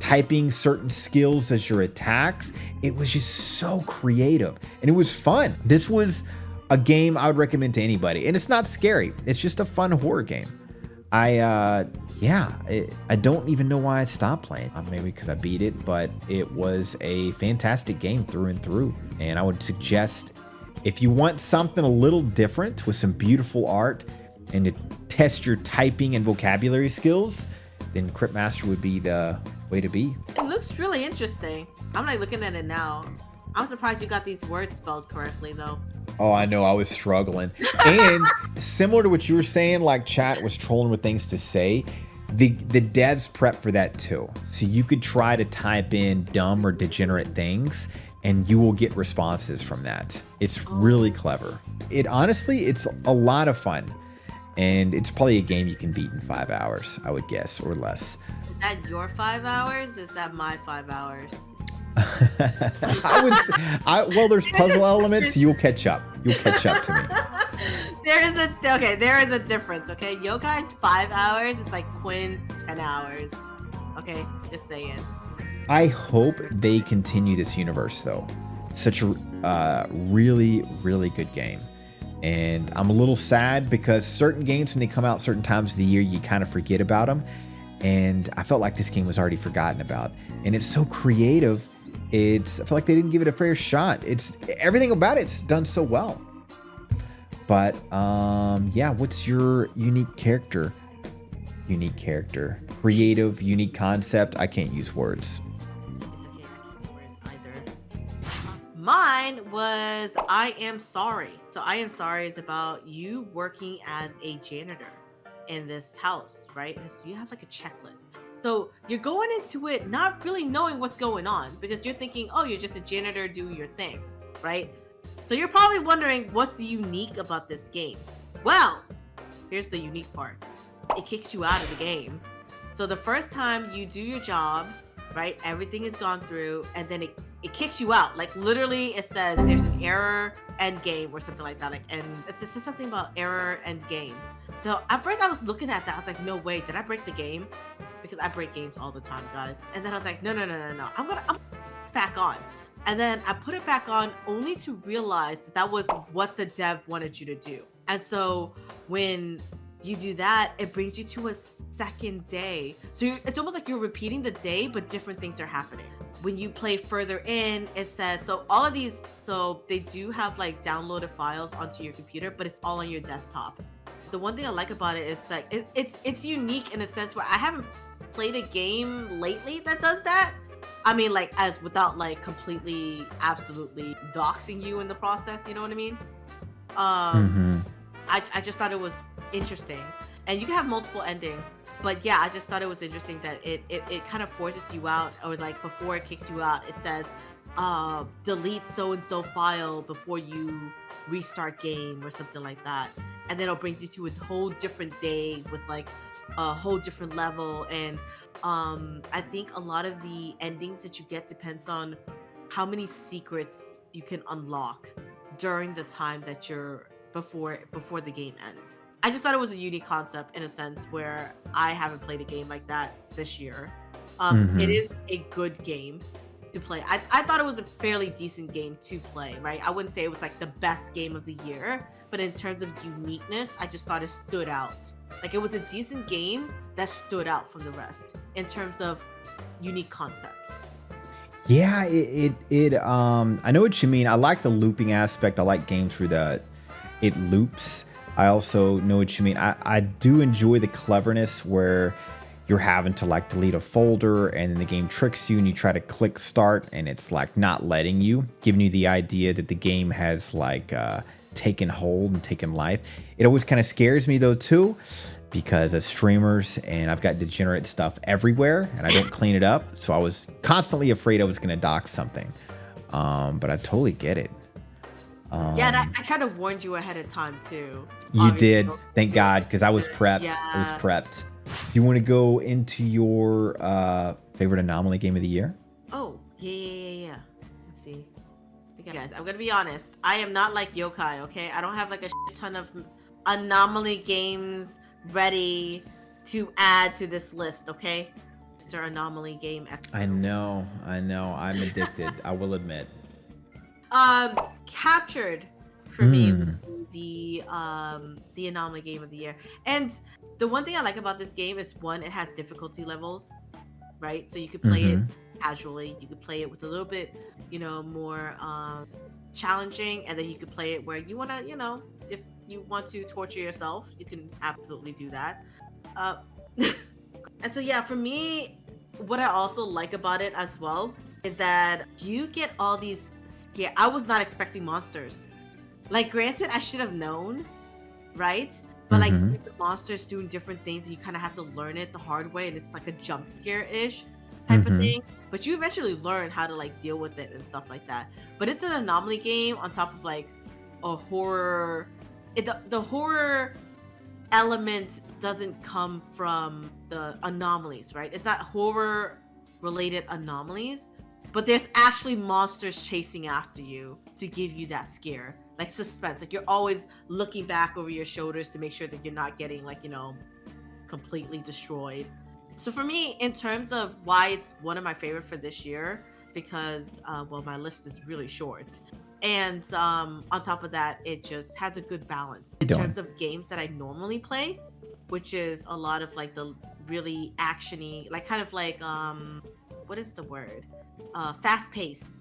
Typing certain skills as your attacks. It was just so creative and it was fun. This was a game I would recommend to anybody, and it's not scary. It's just a fun horror game. I don't even know why I stopped playing. Maybe because I beat it, but it was a fantastic game through and through. And I would suggest, if you want something a little different with some beautiful art and to test your typing and vocabulary skills, then Cryptmaster would be the way to be. It looks really interesting. I'm like looking at it now. I'm surprised you got these words spelled correctly though. Oh, I know, I was struggling. And similar to what you were saying, like chat was trolling with things to say, the devs prep for that too. So you could try to type in dumb or degenerate things and you will get responses from that. It's really clever. It's a lot of fun. And it's probably a game you can beat in 5 hours, I would guess, or less. Is that your 5 hours? Is that my 5 hours? Well, there's puzzle elements. You'll catch up. You'll catch up to me. There is a difference. Okay, Yokai's 5 hours is like Quinn's 10 hours. Okay, just saying. I hope they continue this universe though. Such a really, really good game. And I'm a little sad because certain games, when they come out certain times of the year, you kind of forget about them. And I felt like this game was already forgotten about. And it's so creative. I feel like they didn't give it a fair shot. Everything about it's done so well. But yeah, what's your unique character? Unique character. Creative, unique concept. I can't use words. It's okay, I can't use words either. Mine was I Am Sorry. So I Am Sorry is about you working as a janitor in this house, right? And so you have like a checklist. So you're going into it not really knowing what's going on because you're thinking, oh, you're just a janitor, do your thing, right? So you're probably wondering what's unique about this game. Well, here's the unique part. It kicks you out of the game. So the first time you do your job, right, everything is gone through, and then it kicks you out. Like literally it says there's an error end game or something like that. Like, and it says something about error end game. So at first I was looking at that. I was like, no way, did I break the game? Because I break games all the time, guys. And then I was like, no. I'm gonna put this back on. And then I put it back on only to realize that was what the dev wanted you to do. And so when you do that, it brings you to a second day. So it's almost like you're repeating the day, but different things are happening. When you play further in, it says, so all of these, so they do have like downloaded files onto your computer, but it's all on your desktop. The one thing I like about it is like, it's unique in a sense where I haven't played a game lately that does that. I mean, like, as without like completely, absolutely doxing you in the process, you know what I mean? I just thought it was interesting. And you can have multiple endings, but yeah, I just thought it was interesting that it kind of forces you out, or like before it kicks you out, it says, delete so-and-so file before you restart game or something like that. And then it'll bring you to a whole different day with like a whole different level. And I think a lot of the endings that you get depends on how many secrets you can unlock during the time that you're before the game ends. I just thought it was a unique concept in a sense where I haven't played a game like that this year. It is a good game to play. I thought it was a fairly decent game to play, right? I wouldn't say it was like the best game of the year, but in terms of uniqueness, I just thought it stood out. Like it was a decent game that stood out from the rest in terms of unique concepts. Yeah, I know what you mean. I like the looping aspect. I like games where it loops. I also know what you mean. I do enjoy the cleverness where you're having to like delete a folder and then the game tricks you and you try to click start and it's like not letting you, giving you the idea that the game has like taken hold and taken life. It always kind of scares me though too, because as streamers and I've got degenerate stuff everywhere and I don't clean it up. So I was constantly afraid I was going to dock something. But I totally get it. Yeah, and I tried to warn you ahead of time too. You did. Thank God, because I was prepped. Yeah. I was prepped. Do you want to go into your favorite Anomaly game of the year? Oh, yeah. Let's see. Guys, I'm going to be honest. I am not like Yokai, okay? I don't have like a shit ton of Anomaly games ready to add to this list, okay? Mr. Anomaly game expert. I know. I'm addicted. I will admit. Captured for me the Anomaly game of the year. And the one thing I like about this game is, one, it has difficulty levels, right? So you could play it casually, you could play it with a little bit, more challenging, and then you could play it where you want to, if you want to torture yourself, you can absolutely do that. And so yeah, for me, what I also like about it as well is that you get all these I was not expecting monsters. Like, granted, I should have known, right? But like the monsters doing different things, and you kind of have to learn it the hard way, and it's like a jump scare-ish type of thing. But you eventually learn how to like deal with it and stuff like that. But it's an Anomaly game on top of like a horror. The horror element doesn't come from the anomalies, right? It's not horror-related anomalies. But there's actually monsters chasing after you to give you that scare, like suspense. Like, you're always looking back over your shoulders to make sure that you're not getting like, completely destroyed. So for me, in terms of why it's one of my favorite for this year, because, my list is really short. And on top of that, it just has a good balance in terms of games that I normally play, which is a lot of like the really actiony, like kind of like, what is the word? Fast pace,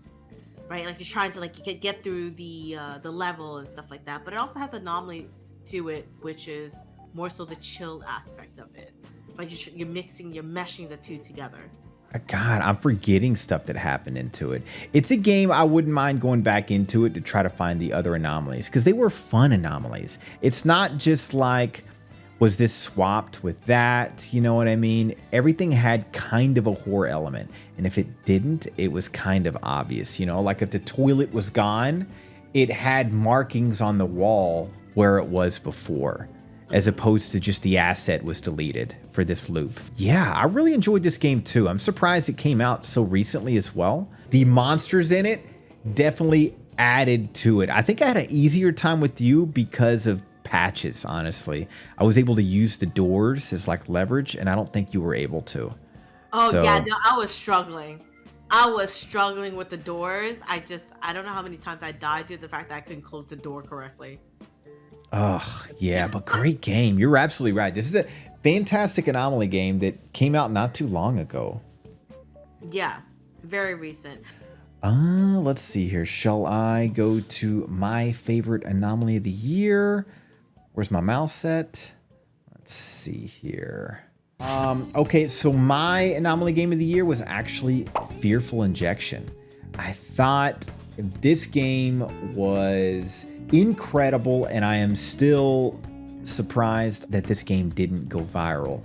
right? Like, you're trying to like get through the level and stuff like that. But it also has Anomaly to it, which is more so the chill aspect of it. But you're meshing the two together. God, I'm forgetting stuff that happened into it. It's a game I wouldn't mind going back into it to try to find the other anomalies, because they were fun anomalies. It's not just like, was this swapped with that? You know what I mean? Everything had kind of a horror element. And if it didn't, it was kind of obvious. Like if the toilet was gone, it had markings on the wall where it was before, as opposed to just the asset was deleted for this loop. Yeah, I really enjoyed this game too. I'm surprised it came out so recently as well. The monsters in it definitely added to it. I think I had an easier time with you because of patches, honestly. I was able to use the doors as like leverage, and I don't think you were able to. Yeah, no, I was struggling. With the doors. I don't know how many times I died due to the fact that I couldn't close the door correctly. Oh, yeah, but great game. You're absolutely right. This is a fantastic Anomaly game that came out not too long ago. Yeah, very recent. Let's see here. Shall I go to my favorite Anomaly of the year? Where's my mouse at? Let's see here. Okay, so my Anomaly game of the year was actually Fearful Injection. I thought this game was incredible, and I am still surprised that this game didn't go viral.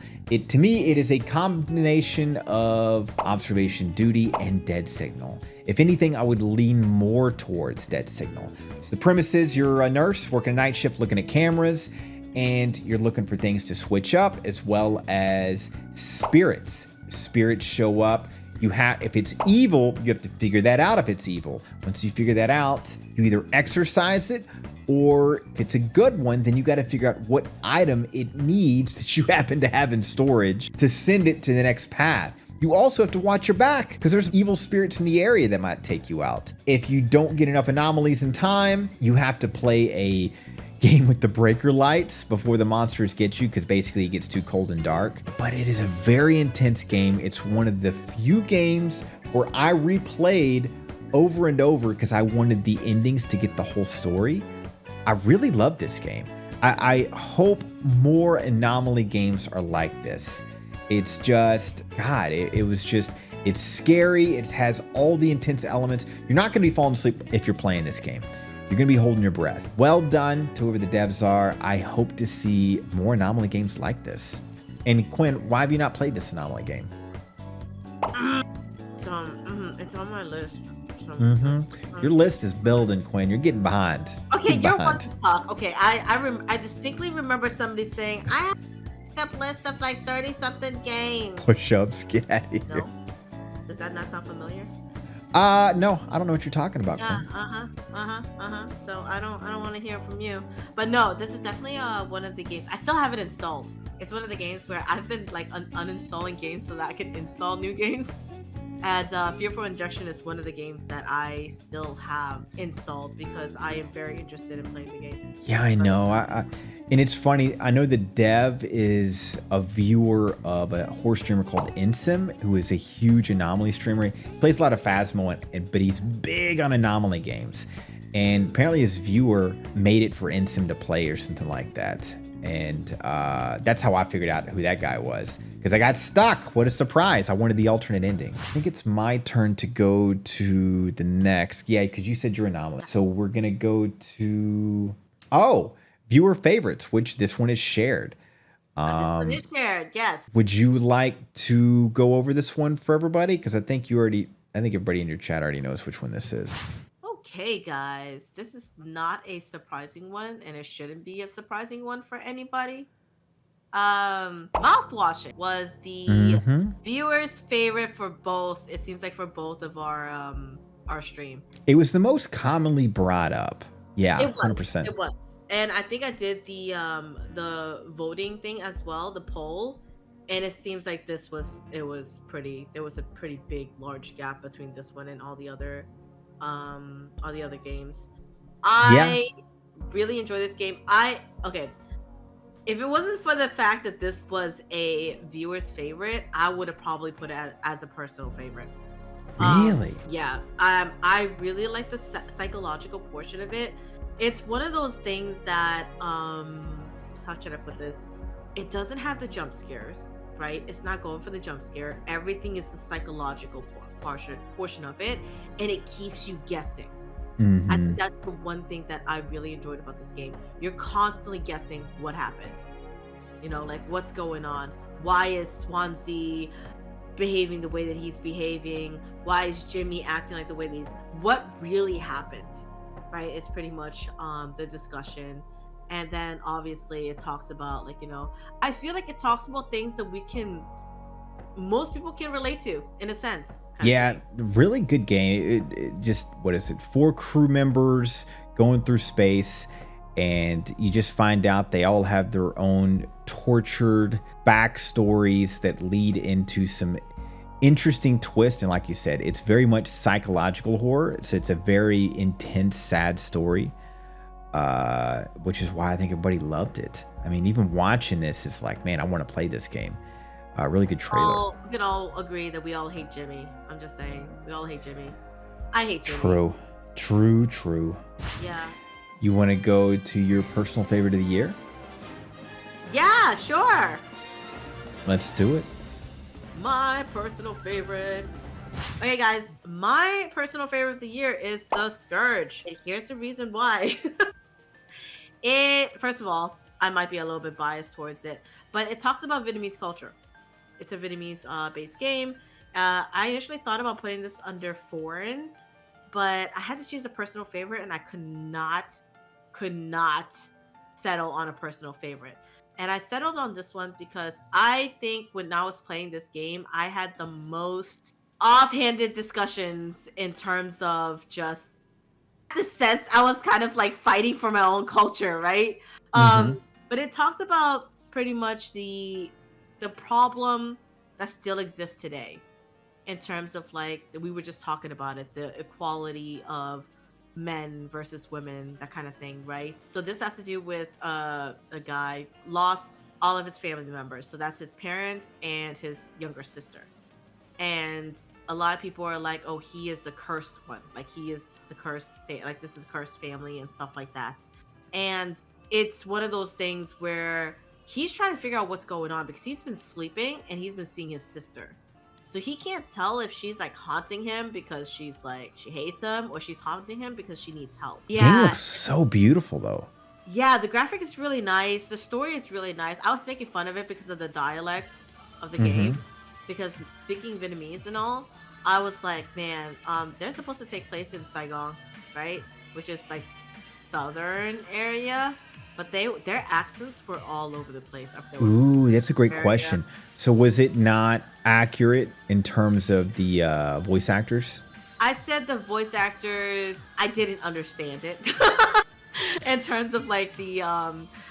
To me, it is a combination of Observation Duty and Dead Signal. If anything, I would lean more towards Dead Signal. So the premise is you're a nurse working a night shift looking at cameras, and you're looking for things to switch up, as well as spirits. Spirits show up. If it's evil, you have to figure that out if it's evil. Once you figure that out, you either exorcise it, or if it's a good one, then you got to figure out what item it needs that you happen to have in storage to send it to the next path. You also have to watch your back, because there's evil spirits in the area that might take you out. If you don't get enough anomalies in time, you have to play a game with the breaker lights before the monsters get you, because basically it gets too cold and dark. But it is a very intense game. It's one of the few games where I replayed over and over because I wanted the endings to get the whole story. I really love this game. I hope more Anomaly games are like this. It's just, God, it's scary. It has all the intense elements. You're not going to be falling asleep if you're playing this game. You're going to be holding your breath. Well done to whoever the devs are. I hope to see more Anomaly games like this. And Quinn, why have you not played this Anomaly game? It's on my list. Your list is building, Quinn. You're getting behind. Okay, you're one to talk. Okay, I distinctly remember somebody saying I have a list of like 30-something games. Push-ups, get out of here. No, does that not sound familiar? No, I don't know what you're talking about. Yeah, So I don't want to hear from you. But no, this is definitely one of the games. I still have it installed. It's one of the games where I've been like uninstalling games so that I can install new games. And Fearful Injection is one of the games that I still have installed because I am very interested in playing the game. Yeah, I know. And it's funny. I know the dev is a viewer of a horror streamer called Insim, who is a huge Anomaly streamer. He plays a lot of Phasmo, but he's big on Anomaly games. And apparently his viewer made it for Insim to play or something like that. And that's how I figured out who that guy was. Because I got stuck. What a surprise. I wanted the alternate ending. I think it's my turn to go to the next. Yeah, because you said you're Anomaly. So we're going to go to... Oh, viewer favorites, which this one is shared. This one is shared, yes. Would you like to go over this one for everybody? Because I think everybody in your chat already knows which one this is. Okay, guys, this is not a surprising one, and it shouldn't be a surprising one for anybody. Mouthwashing was the viewer's favorite for both. It seems like for both of our stream. It was the most commonly brought up. Yeah, it was, 100%. It was, and I think I did the voting thing as well, the poll, and it seems like there was a pretty big, large gap between this one and all the other games. I really enjoy this game. If it wasn't for the fact that this was a viewer's favorite, I would have probably put it as a personal favorite. Really? Yeah. I really like the psychological portion of it. It's one of those things that how should I put this? It doesn't have the jump scares, right? It's not going for the jump scare. Everything is the psychological portion of it, and it keeps you guessing. I think that's the one thing that I really enjoyed about this game. You're constantly guessing what happened. Like what's going on? Why is Swansea behaving the way that he's behaving? Why is Jimmy acting like the way that he's... What really happened? Right? It's pretty much the discussion. And then obviously it talks about I feel like it talks about things that most people can relate to in a sense. Yeah, really good game. It just, what is it? 4 crew members going through space, and you just find out they all have their own tortured backstories that lead into some interesting twists. And like you said, it's very much psychological horror. So it's a very intense, sad story, which is why I think everybody loved it. I mean, even watching this, it's like, man, I want to play this game. Really good trailer. We can all agree that we all hate Jimmy. I'm just saying, we all hate Jimmy. I hate Jimmy. True. Yeah. You want to go to your personal favorite of the year? Yeah, sure. Let's do it. My personal favorite. Okay, guys, my personal favorite of the year is The Scourge. And here's the reason why. First of all, I might be a little bit biased towards it, but it talks about Vietnamese culture. It's a Vietnamese based game. I initially thought about putting this under foreign, but I had to choose a personal favorite, and I could not settle on a personal favorite. And I settled on this one because I think when I was playing this game, I had the most offhanded discussions in terms of just the sense I was kind of like fighting for my own culture, right? But it talks about pretty much the problem that still exists today in terms of like we were just talking about it, the equality of men versus women, that kind of thing, right? So this has to do with a guy lost all of his family members. So that's his parents and his younger sister. And a lot of people are like, oh, he is a cursed one. Like he is the cursed, like this is cursed family and stuff like that. And it's one of those things where he's trying to figure out what's going on because he's been sleeping and he's been seeing his sister. So he can't tell if she's like haunting him because she's like, she hates him, or she's haunting him because she needs help. Game looks so beautiful though. Yeah, the graphic is really nice. The story is really nice. I was making fun of it because of the dialect of the game. Because speaking Vietnamese and all, I was like, man, they're supposed to take place in Saigon, right? Which is like southern area, but their accents were all over the place up there. Ooh, that's a great question. So was it not accurate in terms of the voice actors? I said the voice actors, I didn't understand it. In terms of like the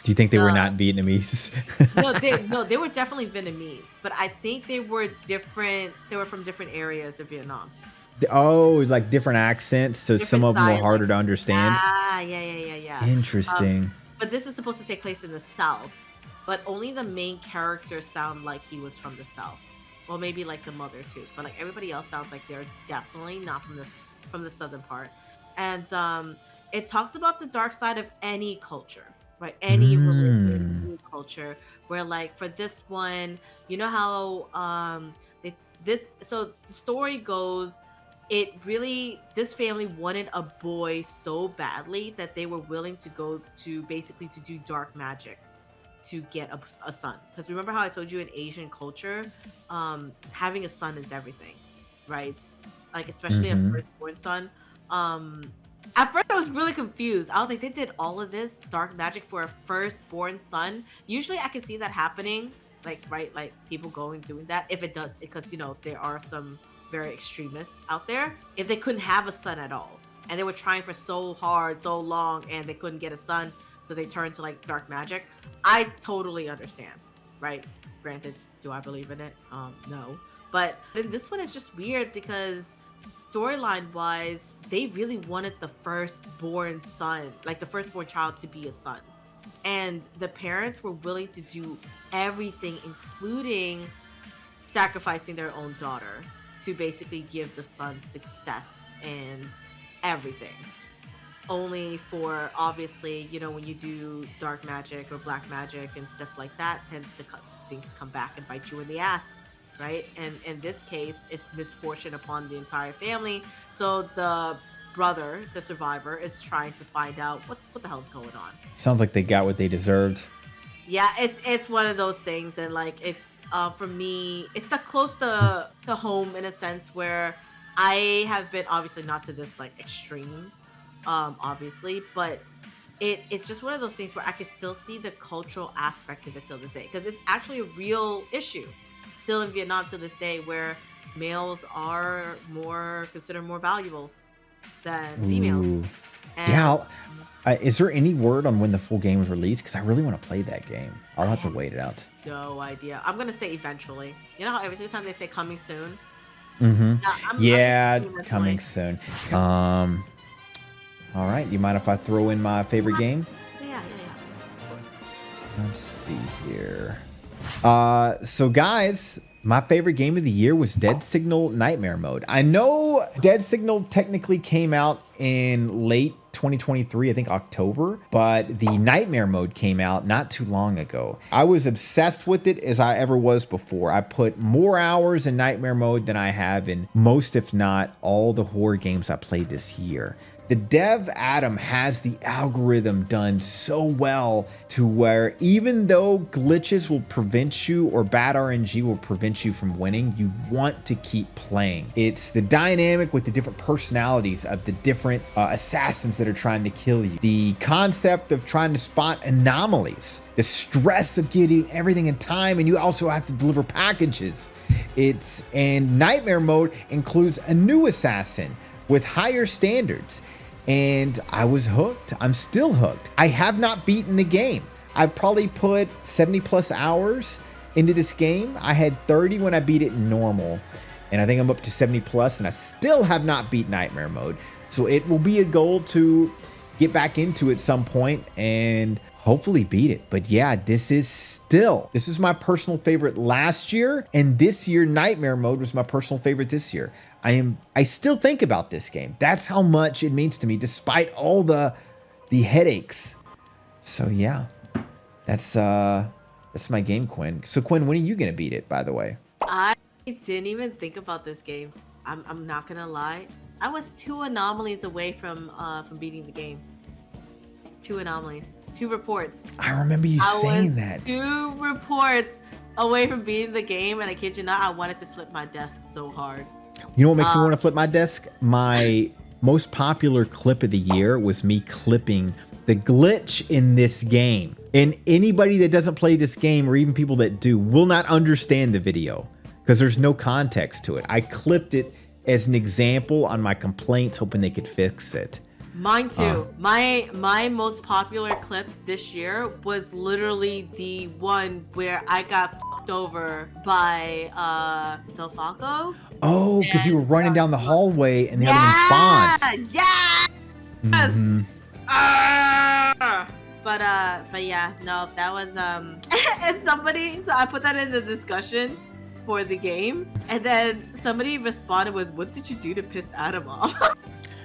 do you think they were not Vietnamese? no, they were definitely Vietnamese, but I think they were different. They were from different areas of Vietnam. Oh, like different accents, so different some of them were harder to understand. Yeah. Interesting. But this is supposed to take place in the South, but only the main characters sound like he was from the South. Well, maybe like the mother too, but like everybody else sounds like they're definitely not from the southern part. And it talks about the dark side of any culture, right? Any religion, any culture. Where like for this one, you know how so the story goes, this family wanted a boy so badly that they were willing to go to basically to do dark magic to get a son. Because remember how I told you in Asian culture, having a son is everything, right? Like especially a firstborn son. At first, I was really confused. I was like, they did all of this dark magic for a firstborn son. Usually, I can see that happening, like, right, like people doing that. If it does, because, you know, there are some very extremists out there. If they couldn't have a son at all, and they were trying for so hard, so long, and they couldn't get a son, so they turned to, like, dark magic. I totally understand, right? Granted, do I believe in it? No. But this one is just weird because storyline-wise, they really wanted the firstborn son, like the firstborn child, to be a son. And the parents were willing to do everything, including sacrificing their own daughter to basically give the son success and everything. Only for, obviously, you know, when you do dark magic or black magic and stuff like that, things come back and bite you in the ass. Right? And in this case, it's misfortune upon the entire family. So the brother, the survivor, is trying to find out what the hell's going on. Sounds like they got what they deserved. Yeah, it's one of those things, and like it's for me, it's the close to home in a sense where I have been, obviously not to this like extreme, obviously, but it's just one of those things where I can still see the cultural aspect of it till this day, because it's actually a real issue still in Vietnam to this day, where males are considered more valuable than females. Yeah. Is there any word on when the full game is released? Because I really want to play that game. I'll have to wait it out. No idea. I'm gonna say eventually. You know how every time they say coming soon? Yeah, coming soon. All right. You mind if I throw in my favorite game? Yeah. Of course. Let's see here. So guys, my favorite game of the year was Dead Signal Nightmare Mode. I know Dead Signal technically came out in late 2023, I think October, but the Nightmare Mode came out not too long ago. I was obsessed with it as I ever was before. I put more hours in Nightmare Mode than I have in most, if not all, the horror games I played this year. The dev Adam has the algorithm done so well to where even though glitches will prevent you or bad RNG will prevent you from winning, you want to keep playing. It's the dynamic with the different personalities of the different assassins that are trying to kill you. The concept of trying to spot anomalies. The stress of getting everything in time, and you also have to deliver packages. And Nightmare Mode includes a new assassin with higher standards, and I was hooked. I'm still hooked. I have not beaten the game. I've probably put 70 plus hours into this game. I had 30 when I beat it in normal, and I think I'm up to 70 plus, and I still have not beat Nightmare Mode. So it will be a goal to get back into at some point and hopefully beat it. But yeah, this is my personal favorite last year, and this year Nightmare Mode was my personal favorite this year. I still think about this game. That's how much it means to me, despite all the headaches. So yeah, that's my game, Quinn. So Quinn, when are you gonna beat it, by the way? I didn't even think about this game. I'm not gonna lie. I was 2 anomalies away from beating the game. 2 anomalies. 2 reports. I remember you saying that. 2 reports away from beating the game, and I kid you not, I wanted to flip my desk so hard. You know what makes me want to flip my desk? My most popular clip of the year was me clipping the glitch in this game. And anybody that doesn't play this game, or even people that do, will not understand the video because there's no context to it. I clipped it as an example on my complaints, hoping they could fix it. Mine too. My most popular clip this year was literally the one where I got fucked over by Del Falco. Oh, because you were running down the hallway and the other one spawned. Yes. Mm-hmm. But yeah, no, that was and somebody, so I put that in the discussion for the game, and then somebody responded with, "What did you do to piss Adam off?"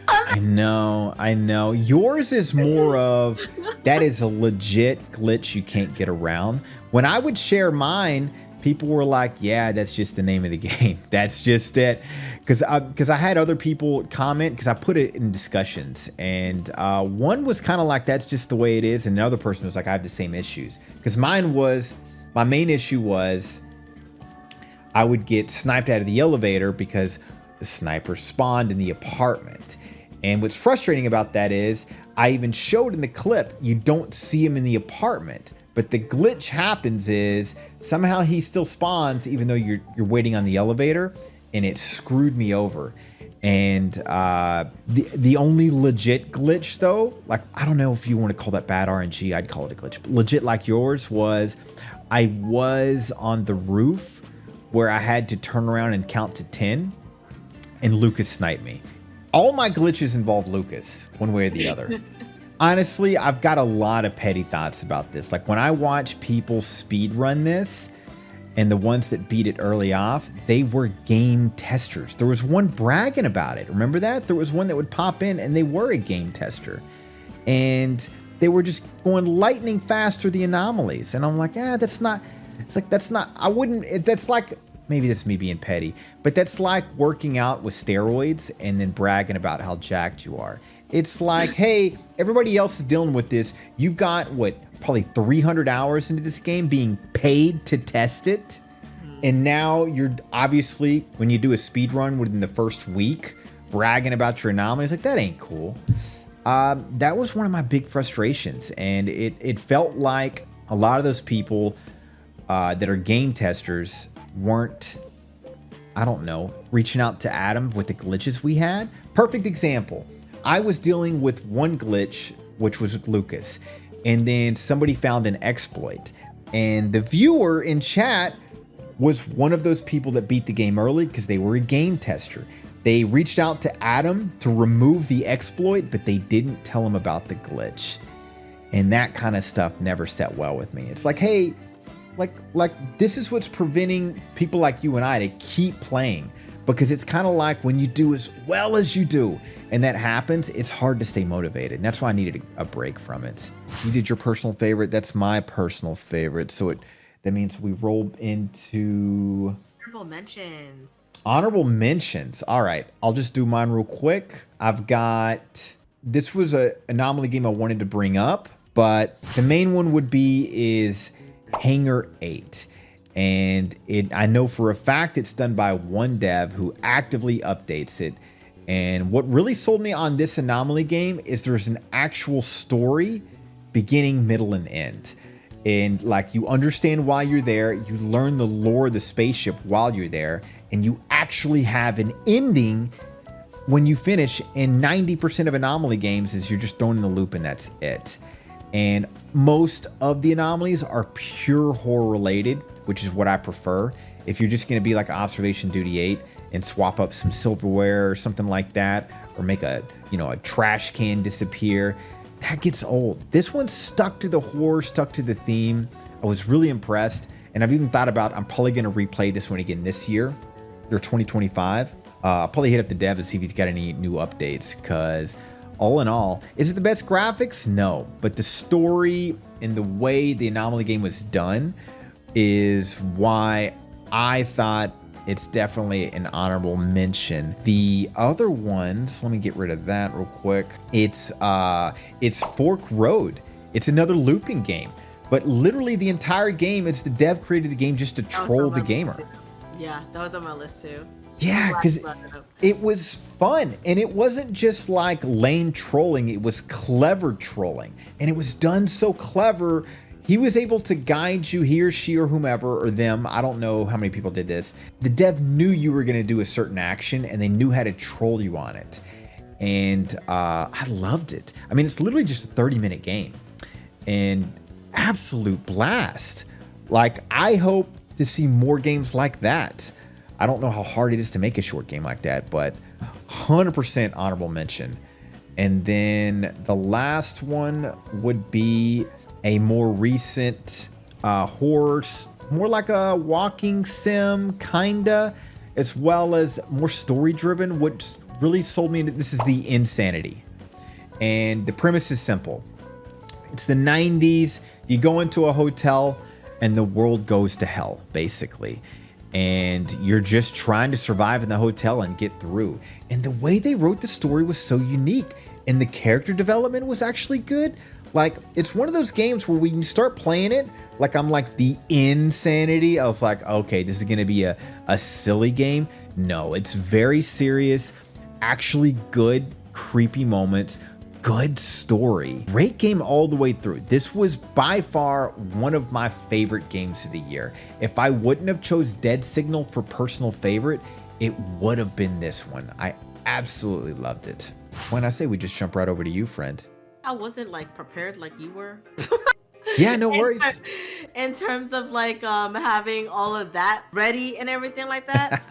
I know. Yours is more of, that is a legit glitch you can't get around. When I would share mine, people were like, yeah, that's just the name of the game. That's just it. Because I had other people comment, because I put it in discussions. And one was kind of like, that's just the way it is. And another person was like, I have the same issues. Because my main issue was I would get sniped out of the elevator because the sniper spawned in the apartment. And what's frustrating about that is, I even showed in the clip, you don't see him in the apartment. But the glitch happens is, somehow he still spawns even though you're waiting on the elevator, and it screwed me over. And the only legit glitch though, like, I don't know if you want to call that bad RNG, I'd call it a glitch. But legit like yours was, I was on the roof where I had to turn around and count to 10, and Lucas sniped me. All my glitches involve Lucas, one way or the other. Honestly, I've got a lot of petty thoughts about this. Like, when I watch people speed run this, and the ones that beat it early off, they were game testers. There was one bragging about it. Remember that? There was one that would pop in and they were a game tester. And they were just going lightning fast through the anomalies. And I'm like, that's not, that's like, maybe this is me being petty, but that's like working out with steroids and then bragging about how jacked you are. It's like, hey, everybody else is dealing with this. You've got, probably 300 hours into this game being paid to test it. And now you're obviously, when you do a speed run within the first week, bragging about your anomalies, like, that ain't cool. That was one of my big frustrations. And it felt like a lot of those people that are game testers weren't, I don't know, reaching out to Adam with the glitches we had. Perfect example. I was dealing with one glitch, which was with Lucas, and then somebody found an exploit. And the viewer in chat was one of those people that beat the game early because they were a game tester. They reached out to Adam to remove the exploit, but they didn't tell him about the glitch. And that kind of stuff never set well with me. It's like, hey, like this is what's preventing people like you and I to keep playing, because it's kind of like when you do as well as you do and that happens, it's hard to stay motivated. And that's why I needed a break from it. You did your personal favorite. That's my personal favorite. So that means we roll into honorable mentions. Honorable mentions. All right, I'll just do mine real quick. I've got, this was an Anomaly game I wanted to bring up, but the main one would be is Hangar 8. And I know for a fact it's done by one dev who actively updates it. And what really sold me on this Anomaly game is there's an actual story, beginning, middle, and end. And like, you understand why you're there, you learn the lore of the spaceship while you're there, and you actually have an ending when you finish. And 90% of Anomaly games is you're just thrown in the loop and that's it. And most of the anomalies are pure horror related, which is what I prefer. If you're just going to be like Observation Duty 8 and swap up some silverware or something like that, or make a a trash can disappear. That gets old. This one stuck to the horror, stuck to the theme. I was really impressed, and I've even thought about I'm probably going to replay this one again this year or 2025. I'll probably hit up the dev and see if he's got any new updates, because all in all, is it the best graphics? No, but the story and the way the Anomaly game was done is why I thought it's definitely an honorable mention. The other ones, let me get rid of that real quick. It's Fork Road. It's another looping game, but literally the entire game, it's the dev created the game just to troll the gamer. Yeah, that was on my list too. Yeah, because it was fun, and it wasn't just like lame trolling, it was clever trolling, and it was done so clever. He was able to guide you, he or she or whomever, or them, I don't know how many people did this. The dev knew you were going to do a certain action, and they knew how to troll you on it. And I loved it. I mean, it's literally just a 30-minute game, and absolute blast. Like, I hope to see more games like that. I don't know how hard it is to make a short game like that, but 100% honorable mention. And then the last one would be a more recent horror, more like a walking sim, kinda, as well as more story-driven. What really sold me into this is the Insanity. And the premise is simple. It's the 90s. You go into a hotel and the world goes to hell, basically. And you're just trying to survive in the hotel and get through. And the way they wrote the story was so unique, and the character development was actually good. Like, it's one of those games where when you start playing it, like I'm like the Insanity, I was like, okay, this is gonna be a silly game. No, it's very serious, actually good, creepy moments, good story. Great game all the way through. This was by far one of my favorite games of the year. If I wouldn't have chose Dead Signal for personal favorite, it would have been this one. I absolutely loved it. When I say we just jump right over to you, friend. I wasn't like prepared like you were. Yeah, no worries. In terms of like having all of that ready and everything like that.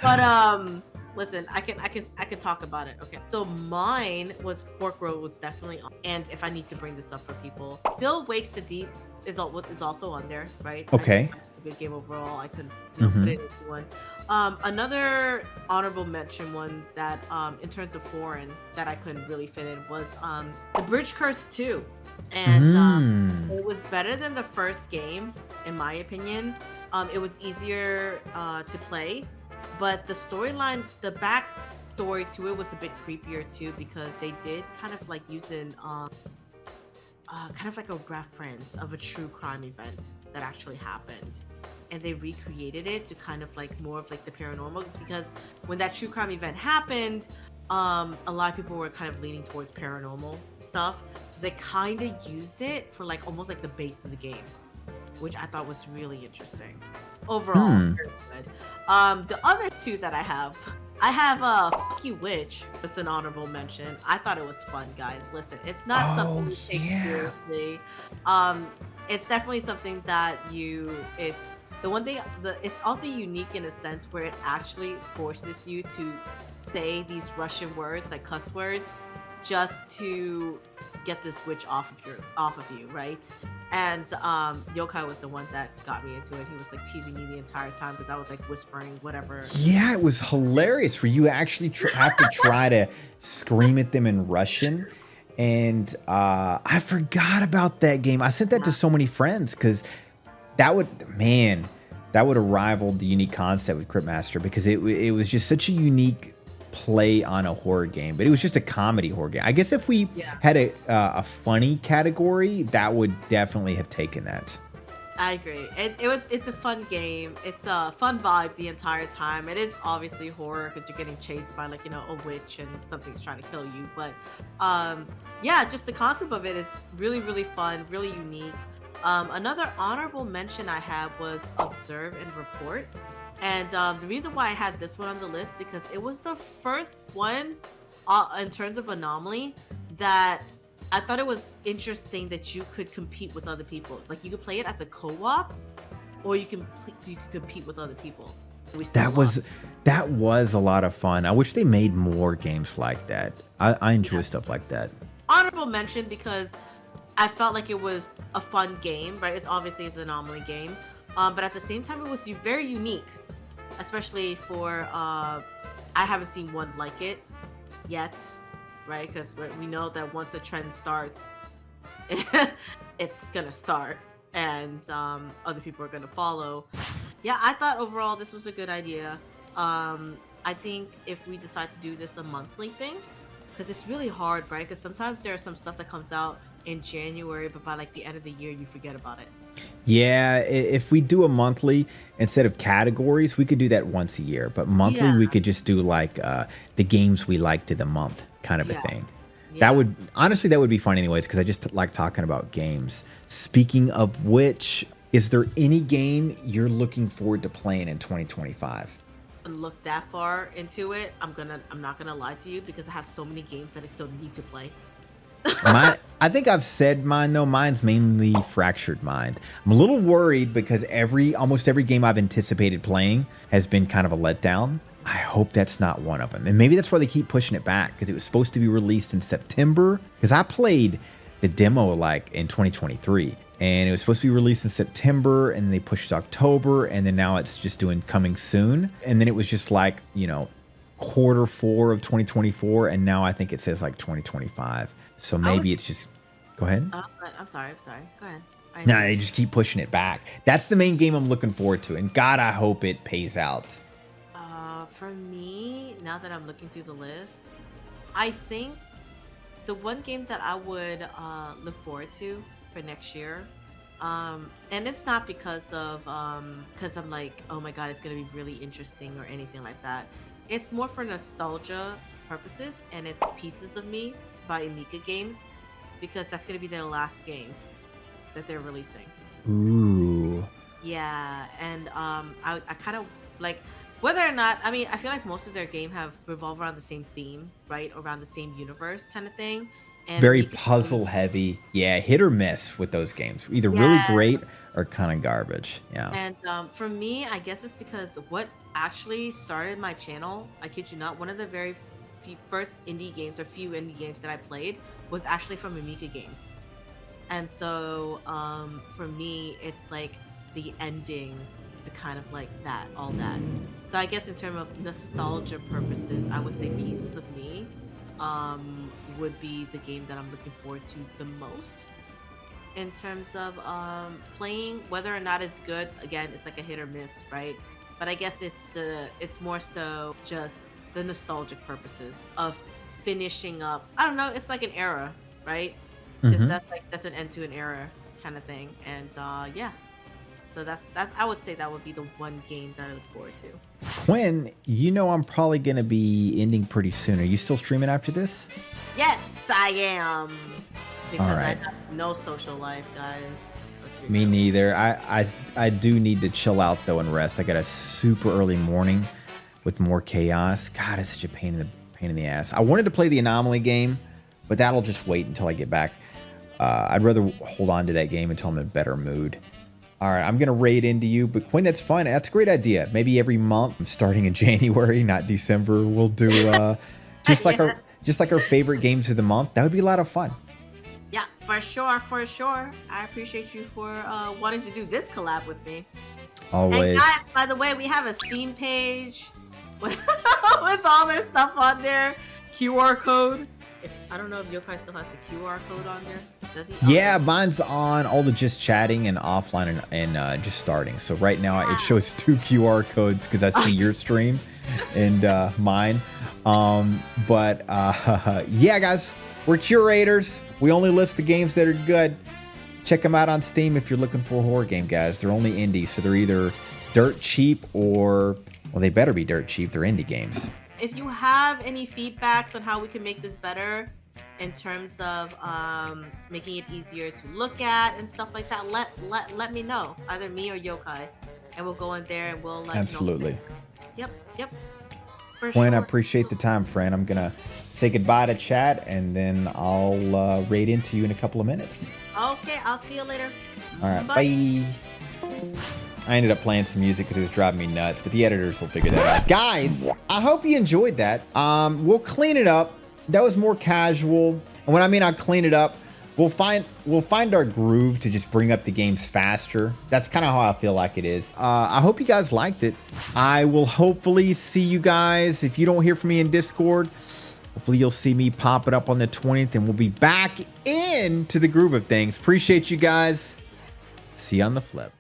But listen, I can talk about it. Okay. So mine was Fork Road was definitely on. And if I need to bring this up for people, Still Wakes the Deep is also on there, right? Okay. A good game overall. I couldn't put it into one. Another honorable mention one that in terms of foreign that I couldn't really fit in was The Bridge Curse 2. And it was better than the first game, in my opinion. It was easier to play. But the storyline, the backstory to it was a bit creepier too, because they did kind of like using kind of like a reference of a true crime event that actually happened. And they recreated it to kind of like more of like the paranormal, because when that true crime event happened, a lot of people were kind of leaning towards paranormal stuff. So they kind of used it for like almost like the base of the game, which I thought was really interesting. Overall, very good. The other two that I have Fuck You Witch was an honorable mention. I thought it was fun, guys. Listen, it's not something you take seriously. It's definitely something that it's the one thing, it's also unique in a sense where it actually forces you to say these Russian words, like cuss words, just to get this witch off of you, right? And Yokai was the one that got me into it. He was like teasing me the entire time because I was like whispering whatever. Yeah, it was hilarious where you actually have to try to scream at them in Russian. And I forgot about that game. I sent that to so many friends because that would have rivaled the unique concept with Cryptmaster, because it was just such a unique play on a horror game, but it was just a comedy horror game. I guess if we had a funny category, that would definitely have taken that. I agree. It's a fun game. It's a fun vibe the entire time. It is obviously horror because you're getting chased by like, a witch and something's trying to kill you. But yeah, just the concept of it is really, really fun, really unique. Another honorable mention I had was Observe and Report. And the reason why I had this one on the list, because it was the first one in terms of Anomaly that I thought it was interesting that you could compete with other people. Like you could play it as a co-op, or you could compete with other people. We still That lost. was a lot of fun. I wish they made more games like that. I enjoy stuff like that. Honorable mention because I felt like it was a fun game, right? It's an Anomaly game, but at the same time, it was very unique, especially for I haven't seen one like it yet, right? Because we know that once a trend starts, it's gonna start, and other people are gonna follow. Yeah, I thought overall this was a good idea. I think if we decide to do this a monthly thing, because it's really hard, right? Because sometimes there's some stuff that comes out in January, but by like the end of the year, you forget about it. Yeah, if we do a monthly instead of categories, we could do that once a year. But monthly, Yeah, we could just do like the games we liked of the month kind of a yeah, thing. That yeah. would honestly that would be fun anyways because I just like talking about games. Speaking of which, is there any game you're looking forward to playing in 2025? And look that far into it, I'm not gonna lie to you because I have so many games that I still need to play. Mine, I think I've said mine though. Mine's mainly Fractured Mind. I'm a little worried because almost every game I've anticipated playing has been kind of a letdown. I hope that's not one of them. And maybe that's why they keep pushing it back because it was supposed to be released in September. Because I played the demo like in 2023 and it was supposed to be released in September and they pushed to October and then now it's just doing coming soon. And then it was just like, Q4 of 2024 and now I think it says like 2025. So I would. maybe it's just go ahead. I'm sorry. I'm sorry. Go ahead. Nah, they just keep pushing it back. That's the main game I'm looking forward to. And God, I hope it pays out. For me, now that I'm looking through the list, I think the one game that I would look forward to for next year, and it's not because I'm like, oh my god, it's gonna be really interesting or anything like that. It's more for nostalgia purposes, and it's Pieces of Me by Amika Games because that's gonna be their last game that they're releasing. Ooh. Yeah, and I kind of like whether or not I mean I feel like most of their game have revolve around the same theme, right? Around the same universe kind of thing. And Very Amika Games, puzzle heavy. Yeah, hit or miss with those games. Either really yeah. great or kind of garbage. Yeah. And for me, I guess it's because what actually started my channel, I kid you not, one of the very first indie games or few indie games that I played was actually from Amika Games. And so for me, it's like the ending to kind of like that, all that. So I guess in terms of nostalgia purposes, I would say Pieces of Me would be the game that I'm looking forward to the most. In terms of playing, whether or not it's good, again, it's like a hit or miss, right? But I guess it's more so just the nostalgic purposes of finishing up. I don't know, it's like an era, right? Because Hmm. that's an end to an era kind of thing. And yeah. So that's I would say that would be the one game that I look forward to. Quinn, I'm probably going to be ending pretty soon. Are you still streaming after this? Yes, I am. All Because I right. have no social life, guys. Let's be Me real. neither. I do need to chill out though and rest. I got a super early morning with more chaos. God, it's such a pain in the ass. I wanted to play the Anomaly game, but that'll just wait until I get back. I'd rather hold on to that game until I'm in a better mood. All right, I'm gonna raid into you, but Quinn, that's fun. That's a great idea. Maybe every month, starting in January, not December, we'll do just like Yeah. our favorite games of the month. That would be a lot of fun. Yeah, for sure, for sure. I appreciate you for wanting to do this collab with me. And Always. guys, by the way, we have a Steam page with, with all their stuff on there. QR code. I don't know if Yokai still has the QR code on there. Does he? Yeah, Okay. mine's on all the just chatting and offline and just starting. So right now it Yeah. shows 2 QR codes because I see your stream and mine. But yeah, guys, we're curators. We only list the games that are good. Check them out on Steam if you're looking for a horror game, guys. They're only indies, so they're either dirt cheap or, well, they better be dirt cheap. They're indie games. If you have any feedbacks on how we can make this better in terms of making it easier to look at and stuff like that, let me know. Either me or Yokai. And we'll go in there and we'll like Absolutely. Yep. For Quinn, I sure. appreciate the time, friend. I'm going to say goodbye to chat, and then I'll raid into you in a couple of minutes. Okay, I'll see you later. All right, Bye. bye. I ended up playing some music because it was driving me nuts, but the editors will figure that out. Guys, I hope you enjoyed that. We'll clean it up. That was more casual. And when I mean I clean it up, we'll find our groove to just bring up the games faster. That's kind of how I feel like it is. I hope you guys liked it. I will hopefully see you guys. If you don't hear from me in Discord, hopefully you'll see me pop it up on the 20th, and we'll be back into the groove of things. Appreciate you guys. See you on the flip.